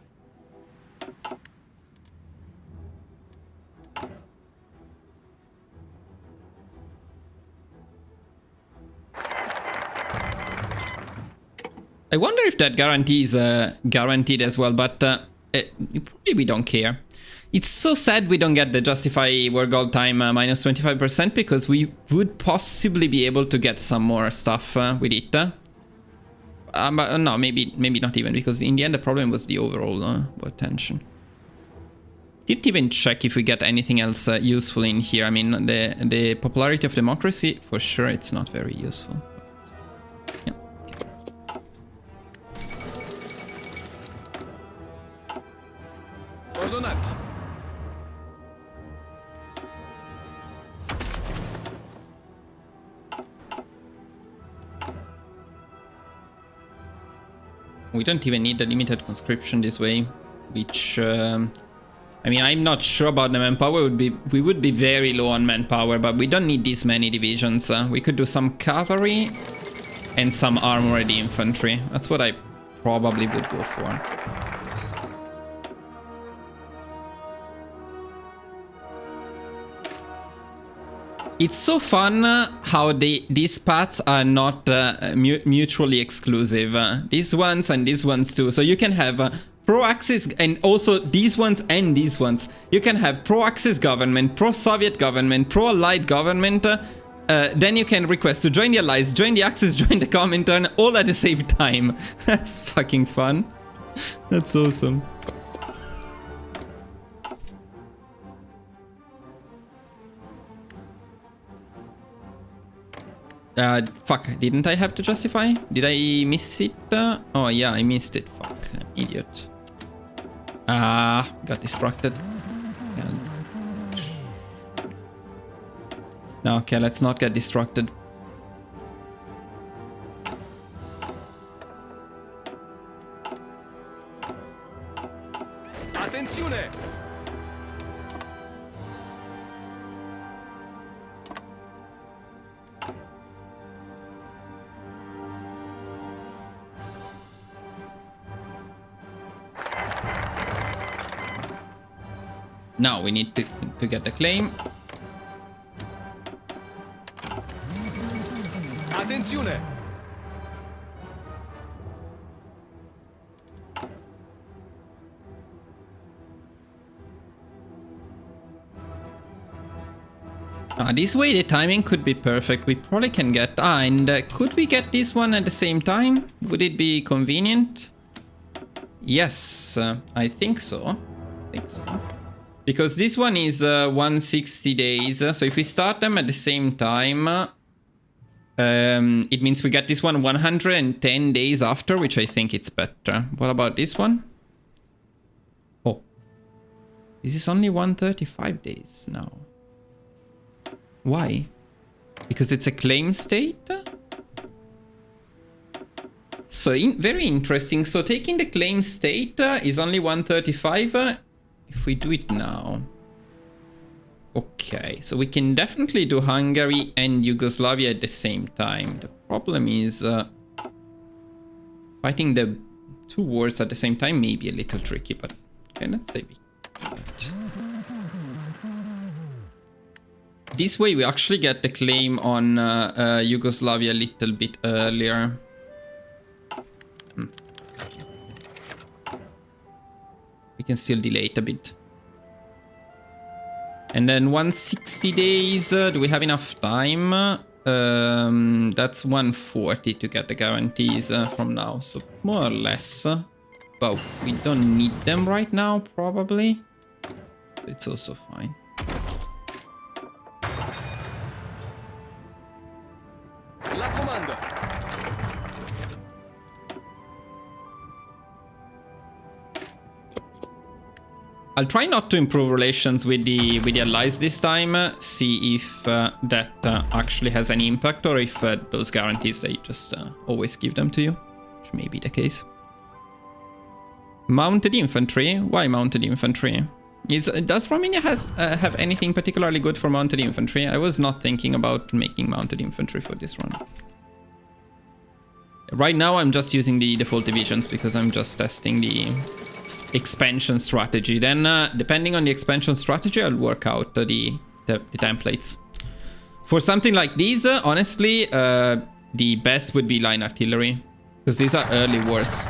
I wonder if that guarantee is guaranteed as well, but probably we don't care. It's so sad we don't get the Justify War Gold time minus 25% because we would possibly be able to get some more stuff with it. But no, maybe not even, because in the end the problem was the overall war tension. Didn't even check if we get anything else useful in here. I mean, the popularity of democracy, for sure, it's not very useful. Yeah. Ordonanți. We don't even need the limited conscription this way, which, I mean, I'm not sure about the manpower. We would be very low on manpower, but we don't need this many divisions. We could do some cavalry and some armored infantry. That's what I probably would go for. It's so fun how these paths are not mutually exclusive. These ones and these ones too. So you can have pro-Axis and also these ones and these ones. You can have pro-Axis government, pro-Soviet government, pro-Allied government. Then you can request to join the Allies, join the Axis, join the Comintern, all at the same time. That's fucking fun. That's awesome. Fuck, didn't I have to justify? Did I miss it? Oh yeah, I missed it. Fuck, idiot. Got distracted. Yeah. No, okay, let's not get distracted. Attenzione! Now we need to get the claim. Attenzione! This way the timing could be perfect. We probably can get... and could we get this one at the same time? Would it be convenient? Yes, I think so. Because this one is 160 days. So if we start them at the same time, it means we get this one 110 days after, which I think it's better. What about this one? Oh, this is only 135 days now. Why? Because it's a claim state? So very interesting. So taking the claim state is only 135 if we do it now. Okay, so we can definitely do Hungary and Yugoslavia at the same time. The problem is fighting the two wars at the same time may be a little tricky, but okay, let's say we do that. This way we actually get the claim on Yugoslavia a little bit earlier. We can still delay it a bit. And then 160 days, do we have enough time? That's 140 to get the guarantees from now, so more or less. But we don't need them right now, probably. It's also fine. La comando! I'll try not to improve relations with the allies this time. See if that actually has any impact, or if those guarantees they just always give them to you, which may be the case. Mounted infantry. Why mounted infantry? Does Romania have anything particularly good for mounted infantry? I was not thinking about making mounted infantry for this run. Right now I'm just using the default divisions because I'm just testing the expansion strategy. Then depending on the expansion strategy, I'll work out the templates. For something like these, honestly, the best would be line artillery, because these are early wars.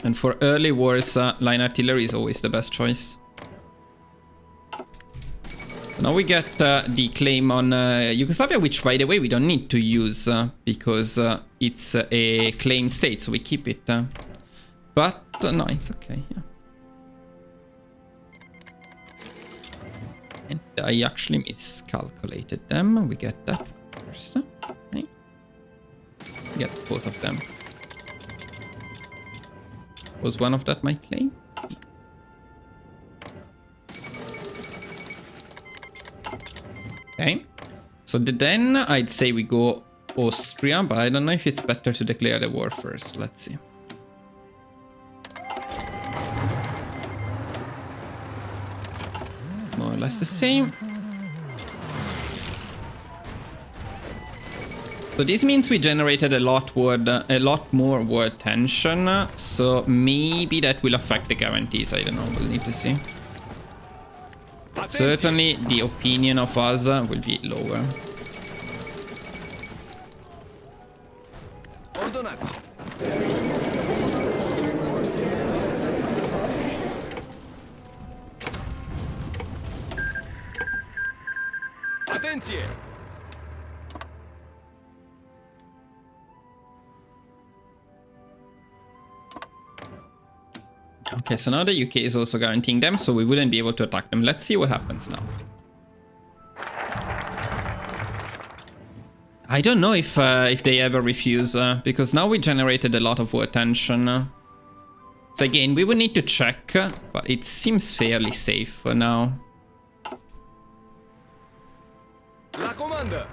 And for early wars, line artillery is always the best choice. So now we get the claim on Yugoslavia, which, by the way, we don't need to use because it's a claim state, so we keep it. But no, it's okay, yeah. And I actually miscalculated them. We get that first. Okay. Get both of them. Was one of that my claim? Okay. So then I'd say we go Austria, but I don't know if it's better to declare the war first. Let's see. More or less the same. So this means we generated a lot more war tension. So maybe that will affect the guarantees. I don't know. We'll need to see. Certainly the opinion of us will be lower. Ordonați. Atenție! Okay, so now the UK is also guaranteeing them, so we wouldn't be able to attack them. Let's see what happens now. I don't know if they ever refuse, because now we generated a lot of war tension. So again, we would need to check, but it seems fairly safe for now. La comandă!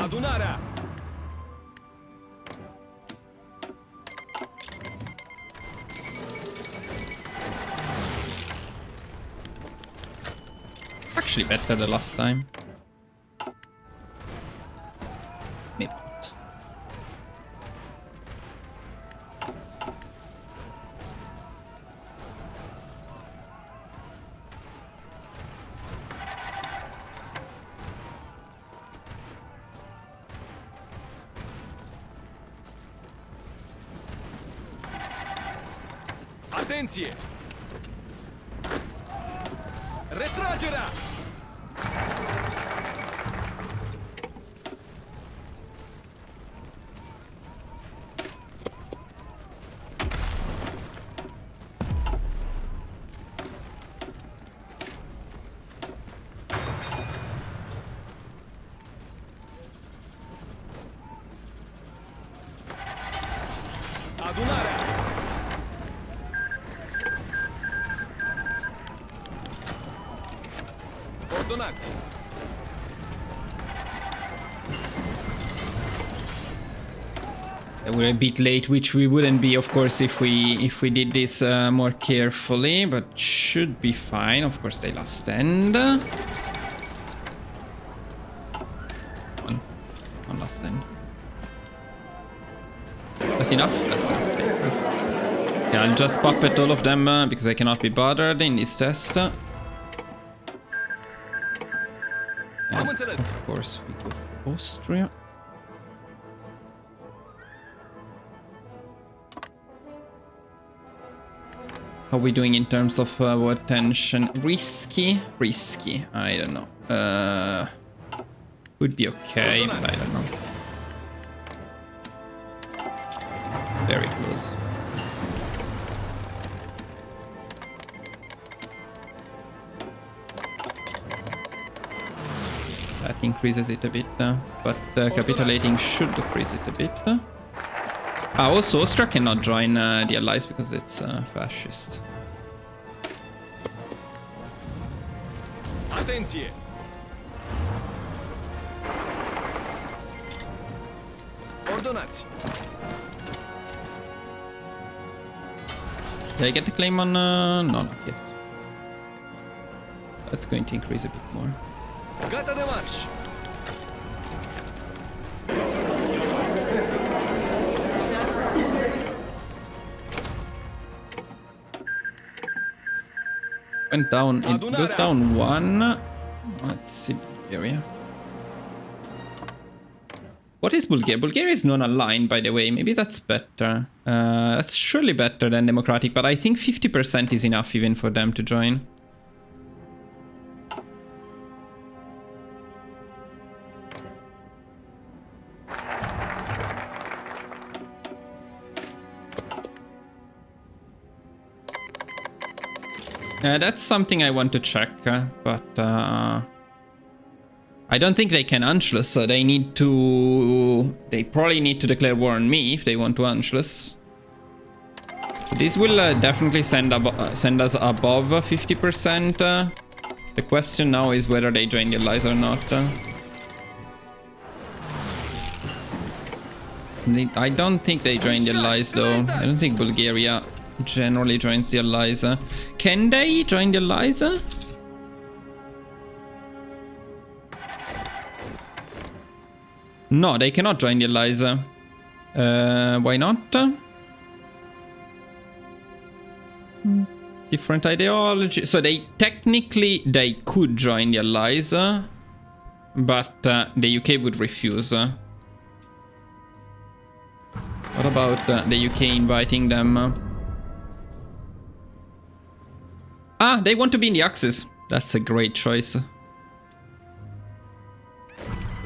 Adunarea! Actually better the last time. Maybe not. Atenție! Retragerea! Adunarea! Ordonați! We're a bit late, which we wouldn't be, of course, if we did this more carefully, but should be fine. Of course, they last end. One last end. That enough? That's enough. Okay, perfect. Okay, I'll just puppet all of them because I cannot be bothered in this test. Am înțeles! Of course, we go for Austria. How are we doing in terms of war tension? Risky? Risky. I don't know. Would be okay, but I don't know. Very close. That increases it a bit, but capitulating should decrease it a bit. Also, Austria cannot join the Allies because it's fascist. Atenție! Ordonați! Did I get the claim on... no, not yet. That's going to increase a bit more. Gata de marș! Went down, it goes down one. Let's see Bulgaria. What is Bulgaria? Bulgaria is non-aligned, by the way. Maybe that's better. That's surely better than democratic, but I think 50% is enough even for them to join. That's something I want to check, but I don't think they can Anschluss, so they need to... They probably need to declare war on me if they want to Anschluss. This will definitely send us above 50%. The question now is whether they join the Allies or not. I don't think they join the Allies though. I don't think Bulgaria generally joins the allies. Can they join the allies? No, they cannot join the allies. Why not? Different ideology. So they technically they could join the allies, but the UK would refuse. What about the UK inviting them? Ah, they want to be in the Axis. That's a great choice.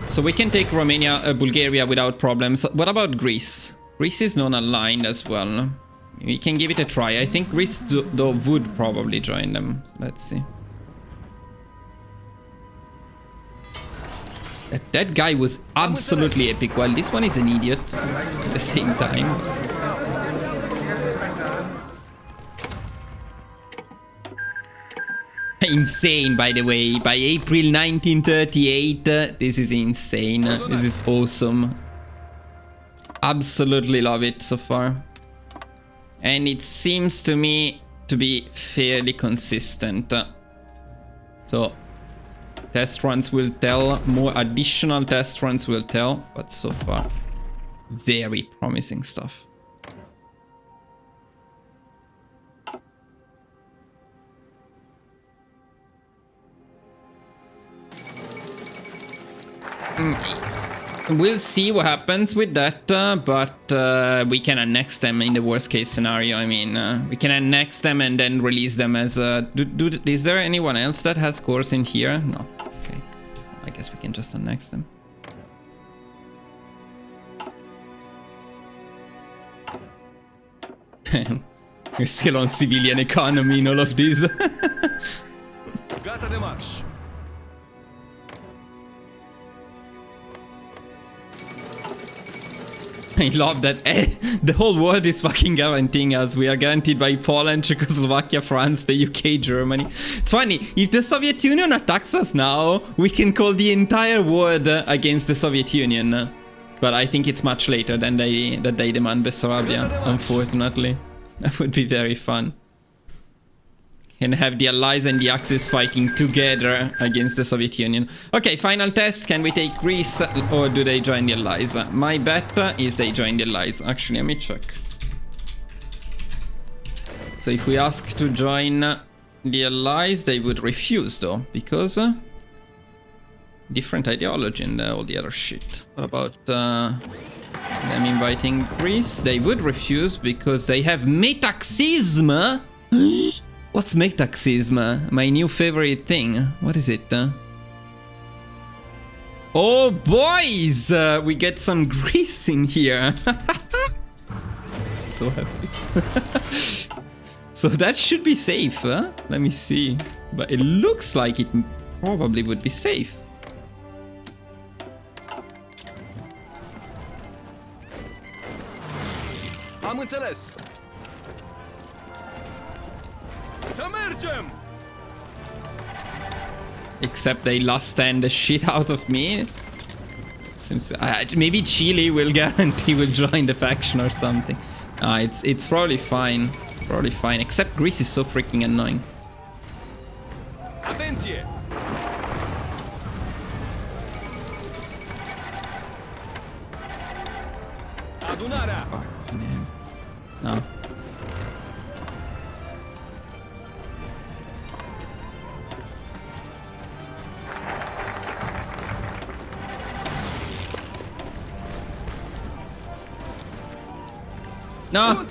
So we can take Romania, Bulgaria without problems. What about Greece? Greece is non-aligned as well. We can give it a try. I think Greece though would probably join them. Let's see. That guy was absolutely epic, while this one is an idiot at the same time. Insane, by the way. By April 1938, this is insane. This is awesome. Absolutely love it so far. And it seems to me to be fairly consistent. So, test runs will tell. More additional test runs will tell. But so far, very promising stuff. We'll see what happens with that, but we can annex them in the worst case scenario. I mean, we can annex them and then release them as a... Is there anyone else that has cores in here? No. Okay. I guess we can just annex them. We're still on civilian economy in all of this. I love that the whole world is fucking guaranteeing us. We are guaranteed by Poland, Czechoslovakia, France, the UK, Germany. It's funny, if the Soviet Union attacks us now, we can call the entire world against the Soviet Union. But I think it's much later than they demand Bessarabia, unfortunately. That would be very fun. And have the Allies and the Axis fighting together against the Soviet Union. Okay, final test. Can we take Greece or do they join the Allies? My bet is they join the Allies. Actually, let me check. So if we ask to join the Allies, they would refuse though, because different ideology and all the other shit. What about them inviting Greece? They would refuse because they have metaxism. What's metaxism? My new favorite thing. What is it? Oh, boys! We get some Greece in here. So happy. So that should be safe, huh? Let me see. But it looks like it probably would be safe. Am înțeles. Să mergem! Except they last stand the shit out of me. It seems maybe Chile will guarantee will join the faction or something. It's probably fine. Probably fine. Except Greece is so freaking annoying. Atenție! Adunarea! No. No!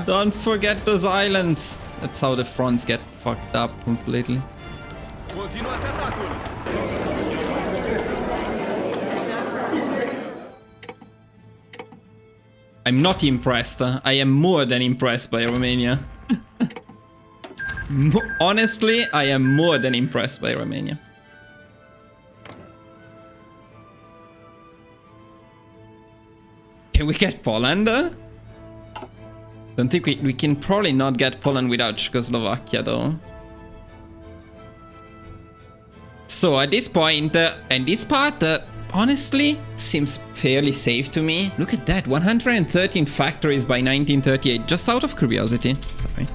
Don't forget those islands! That's how the fronts get fucked up completely. Continuați atacul! I'm not impressed. I am more than impressed by Romania. Honestly, I am more than impressed by Romania. Can we get Poland? Don't think we can probably not get Poland without Czechoslovakia though. So at this point, and this part, honestly seems fairly safe to me. Look at that, 113 factories by 1938, just out of curiosity. Sorry.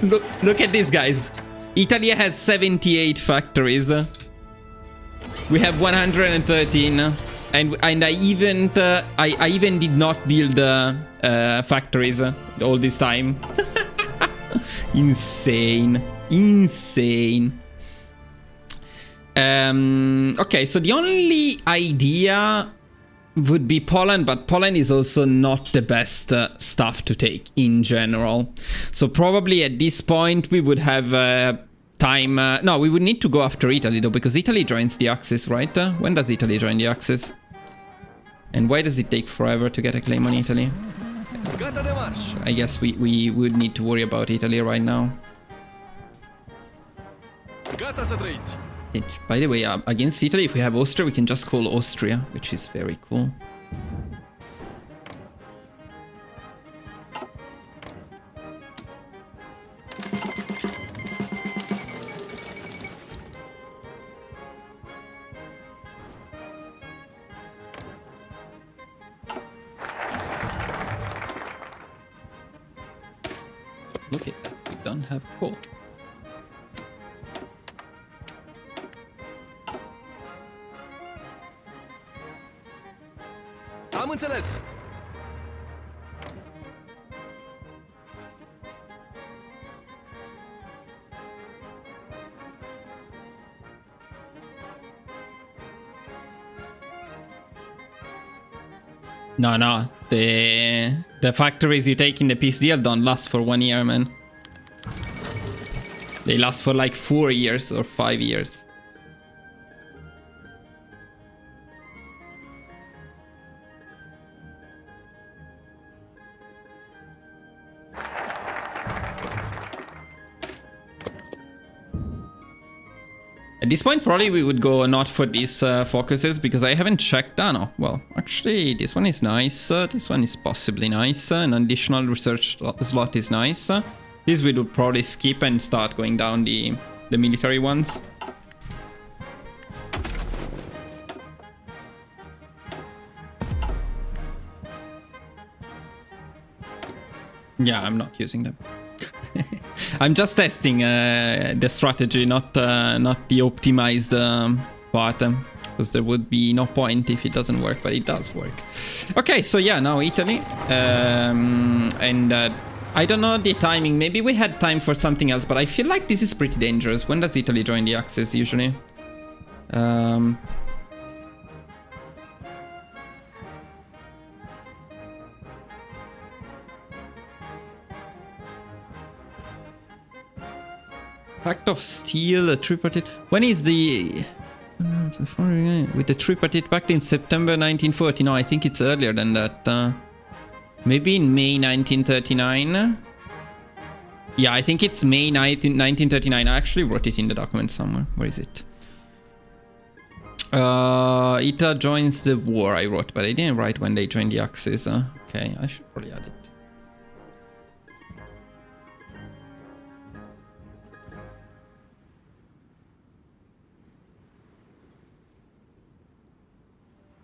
Look at these guys. Italy has 78 factories. We have 113, and I even did not build factories all this time. Insane. Okay, so the only idea would be Poland, but Poland is also not the best stuff to take in general. So probably at this point we would have time. No, we would need to go after Italy though, because Italy joins the Axis, right? When does Italy join the Axis? And why does it take forever to get a claim on Italy? I guess we would need to worry about Italy right now. By the way, against Italy, if we have Austria, we can just call Austria, which is very cool. Look at that, we don't have coal. Am înțeles. No. The factories you take in the peace deal don't last for 1 year, man. They last for like 4 years or 5 years. At this point, probably we would go not for these focuses, because I haven't checked. Ah, no. Well, actually, this one is nice. This one is possibly nice. An additional research slot is nice. This we would probably skip and start going down the military ones. Yeah, I'm not using them. I'm just testing the strategy, not the optimized part, because there would be no point if it doesn't work, but it does work. Okay, so yeah, now Italy, and I don't know the timing. Maybe we had time for something else, but I feel like this is pretty dangerous. When does Italy join the Axis usually? Pact of Steel, a tripartite. When is the... With the tripartite pact in September 1940? No, I think it's earlier than that. Maybe in May 1939? Yeah, I think it's May 1939. I actually wrote it in the document somewhere. Where is it? ITA joins the war, I wrote, but I didn't write when they joined the Axis. Okay, I should probably add it.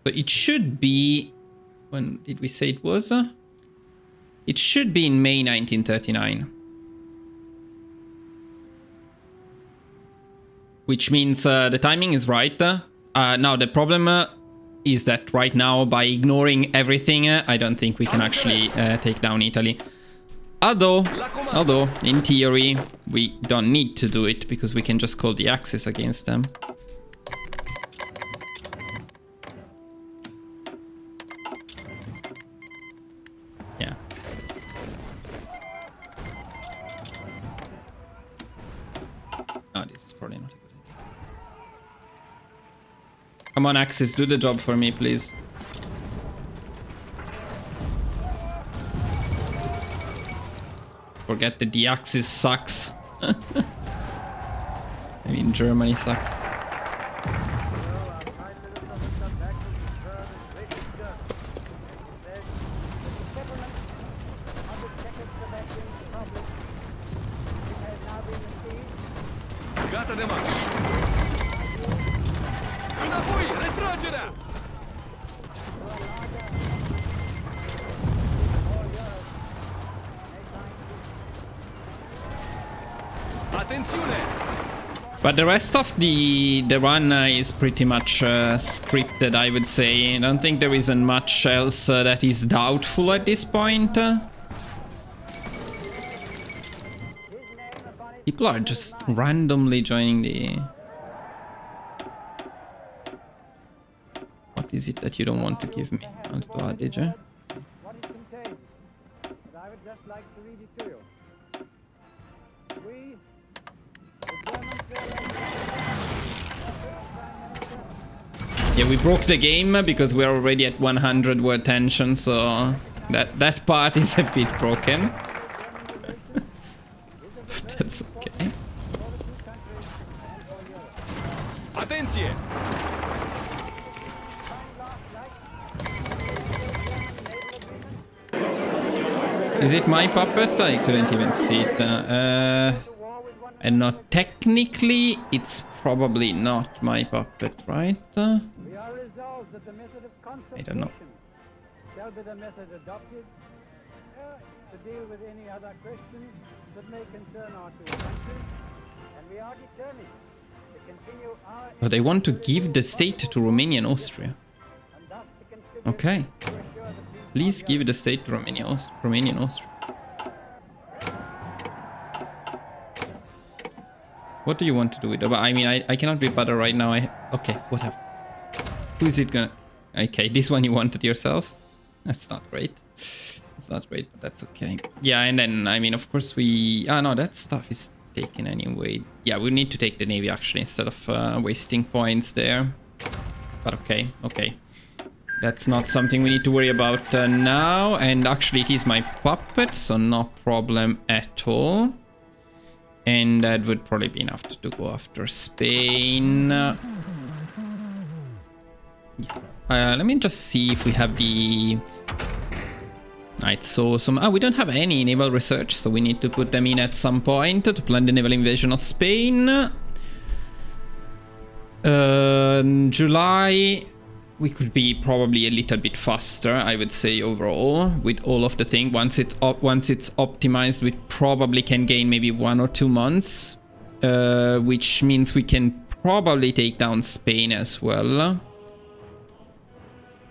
So it should be... When did we say it was? It should be in May 1939. Which means the timing is right. Now the problem is that right now, by ignoring everything, I don't think we can actually take down Italy. Although, in theory, we don't need to do it, because we can just call the Axis against them. Come on, Axis, do the job for me, please. Forget that the Axis sucks. I mean, Germany sucks. Înapoi! Retragerea! Atențiune! But the rest of the run is pretty much scripted, I would say. I don't think there isn't much else that is doubtful at this point. People are just randomly joining the... What is it that you don't want to give me? Did you? What it contains, but I would just like to read it to you. We, the German Yeah, we broke the game because we're already at 100 word tension, so that part is a bit broken. That's okay. Atenție! Is it my puppet? I couldn't even see it. And not technically, it's probably not my puppet, right? We are resolved that the method of I don't know. consultation shall be the method adopted to deal with any other questions that may concern our two countries, and we are determined to continue our Oh, they want to give the state to Romania and Austria. and thus to contribute Okay. to assure the peace. Please give the state to Romania and Austria. What do you want to do with it? I mean, I cannot be better right now. Okay, whatever. Who is it gonna... Okay, this one you wanted yourself? That's not great. It's not great, but that's okay. Yeah, and then, I mean, of course we... Ah, no, that stuff is taken anyway. Yeah, we need to take the Navy, actually, instead of wasting points there. But okay, okay. That's not something we need to worry about now. And actually, it is my puppet, so no problem at all. And that would probably be enough to go after Spain. Let me just see if we have the... Right, so we don't have any naval research, so we need to put them in at some point to plan the naval invasion of Spain. July, we could be probably a little bit faster, I would say, overall, with all of the thing. Once it's optimized, we probably can gain maybe 1 or 2 months, which means we can probably take down Spain as well.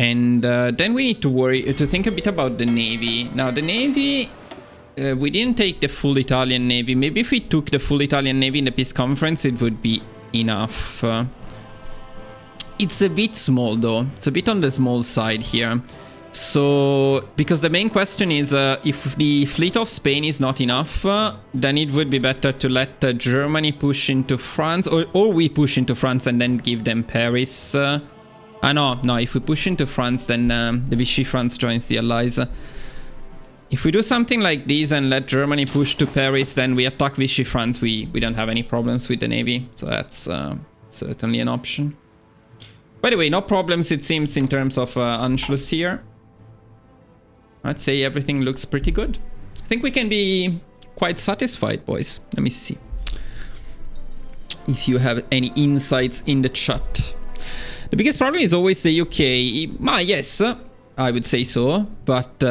And then we need to think a bit about the Navy. Now, the Navy, we didn't take the full Italian Navy. Maybe if we took the full Italian Navy in the peace conference, it would be enough. It's a bit small, though. It's a bit on the small side here. So, because the main question is, if the fleet of Spain is not enough, then it would be better to let Germany push into France, or we push into France and then give them Paris. No, if we push into France, then the Vichy France joins the Allies. If we do something like this and let Germany push to Paris, then we attack Vichy France, we don't have any problems with the Navy. So that's certainly an option. By the way, no problems, it seems, in terms of Anschluss here. I'd say everything looks pretty good. I think we can be quite satisfied, boys. Let me see if you have any insights in the chat. The biggest problem is always the UK. Yes, I would say so. But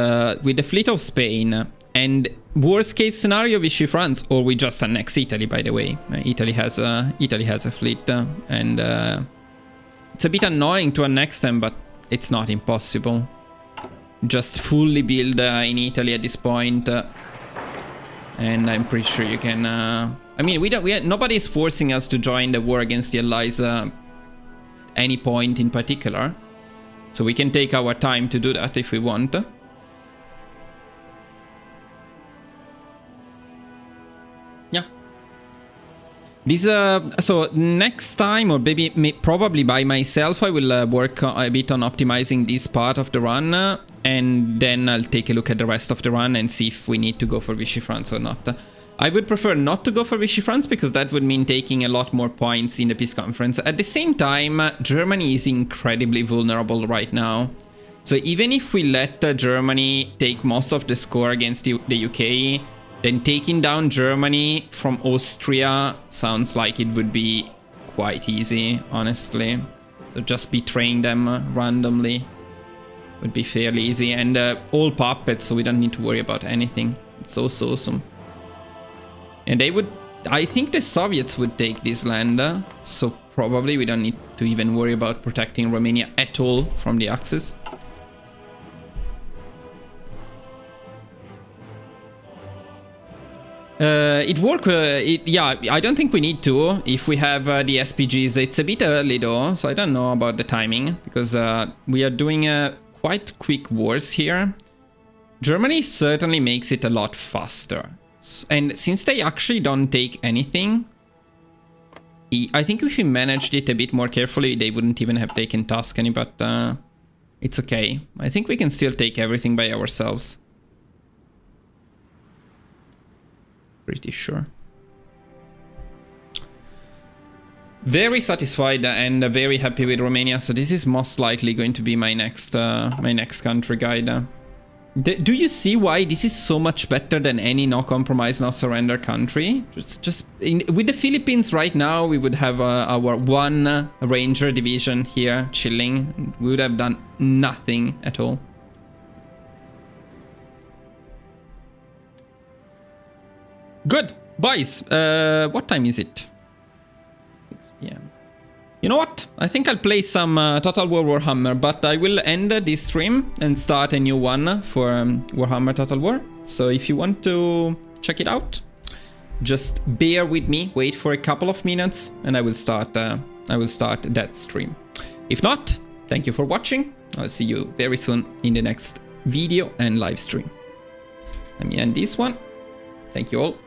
with the fleet of Spain and worst case scenario, Vichy France, or we just annex Italy, by the way. Italy has a fleet, and it's a bit annoying to annex them, but it's not impossible. Just fully build in Italy at this point, and I'm pretty sure you can. I mean, nobody is forcing us to join the war against the Allies. Any point in particular, so we can take our time to do that if we want. Yeah. This so next time, or maybe probably by myself, I will work a bit on optimizing this part of the run, and then I'll take a look at the rest of the run and see if we need to go for Vichy France or not. I would prefer not to go for Vichy France, because that would mean taking a lot more points in the peace conference. At the same time, Germany is incredibly vulnerable right now. So even if we let Germany take most of the score against the UK, then taking down Germany from Austria sounds like it would be quite easy, honestly. So just betraying them randomly would be fairly easy. And all puppets, so we don't need to worry about anything. It's so awesome. And they would... I think the Soviets would take this land, so probably we don't need to even worry about protecting Romania at all from the Axis. It worked, yeah, I don't think we need to if we have the SPGs. It's a bit early though, so I don't know about the timing, because we are doing quite quick wars here. Germany certainly makes it a lot faster. And since they actually don't take anything, I think if we managed it a bit more carefully, they wouldn't even have taken Tuscany, but it's okay. I think we can still take everything by ourselves. Pretty sure. Very satisfied and very happy with Romania, so this is most likely going to be my next country guide. Do you see why this is so much better than any no compromise, no surrender country? With the Philippines right now, we would have our one ranger division here chilling. We would have done nothing at all. Good, boys. What time is it? 6 p.m. You know what? I think I'll play some Total War Warhammer, but I will end this stream and start a new one for Warhammer Total War. So if you want to check it out, just bear with me, wait for a couple of minutes, and I will start that stream. If not, thank you for watching. I'll see you very soon in the next video and live stream. Let me end this one. Thank you all.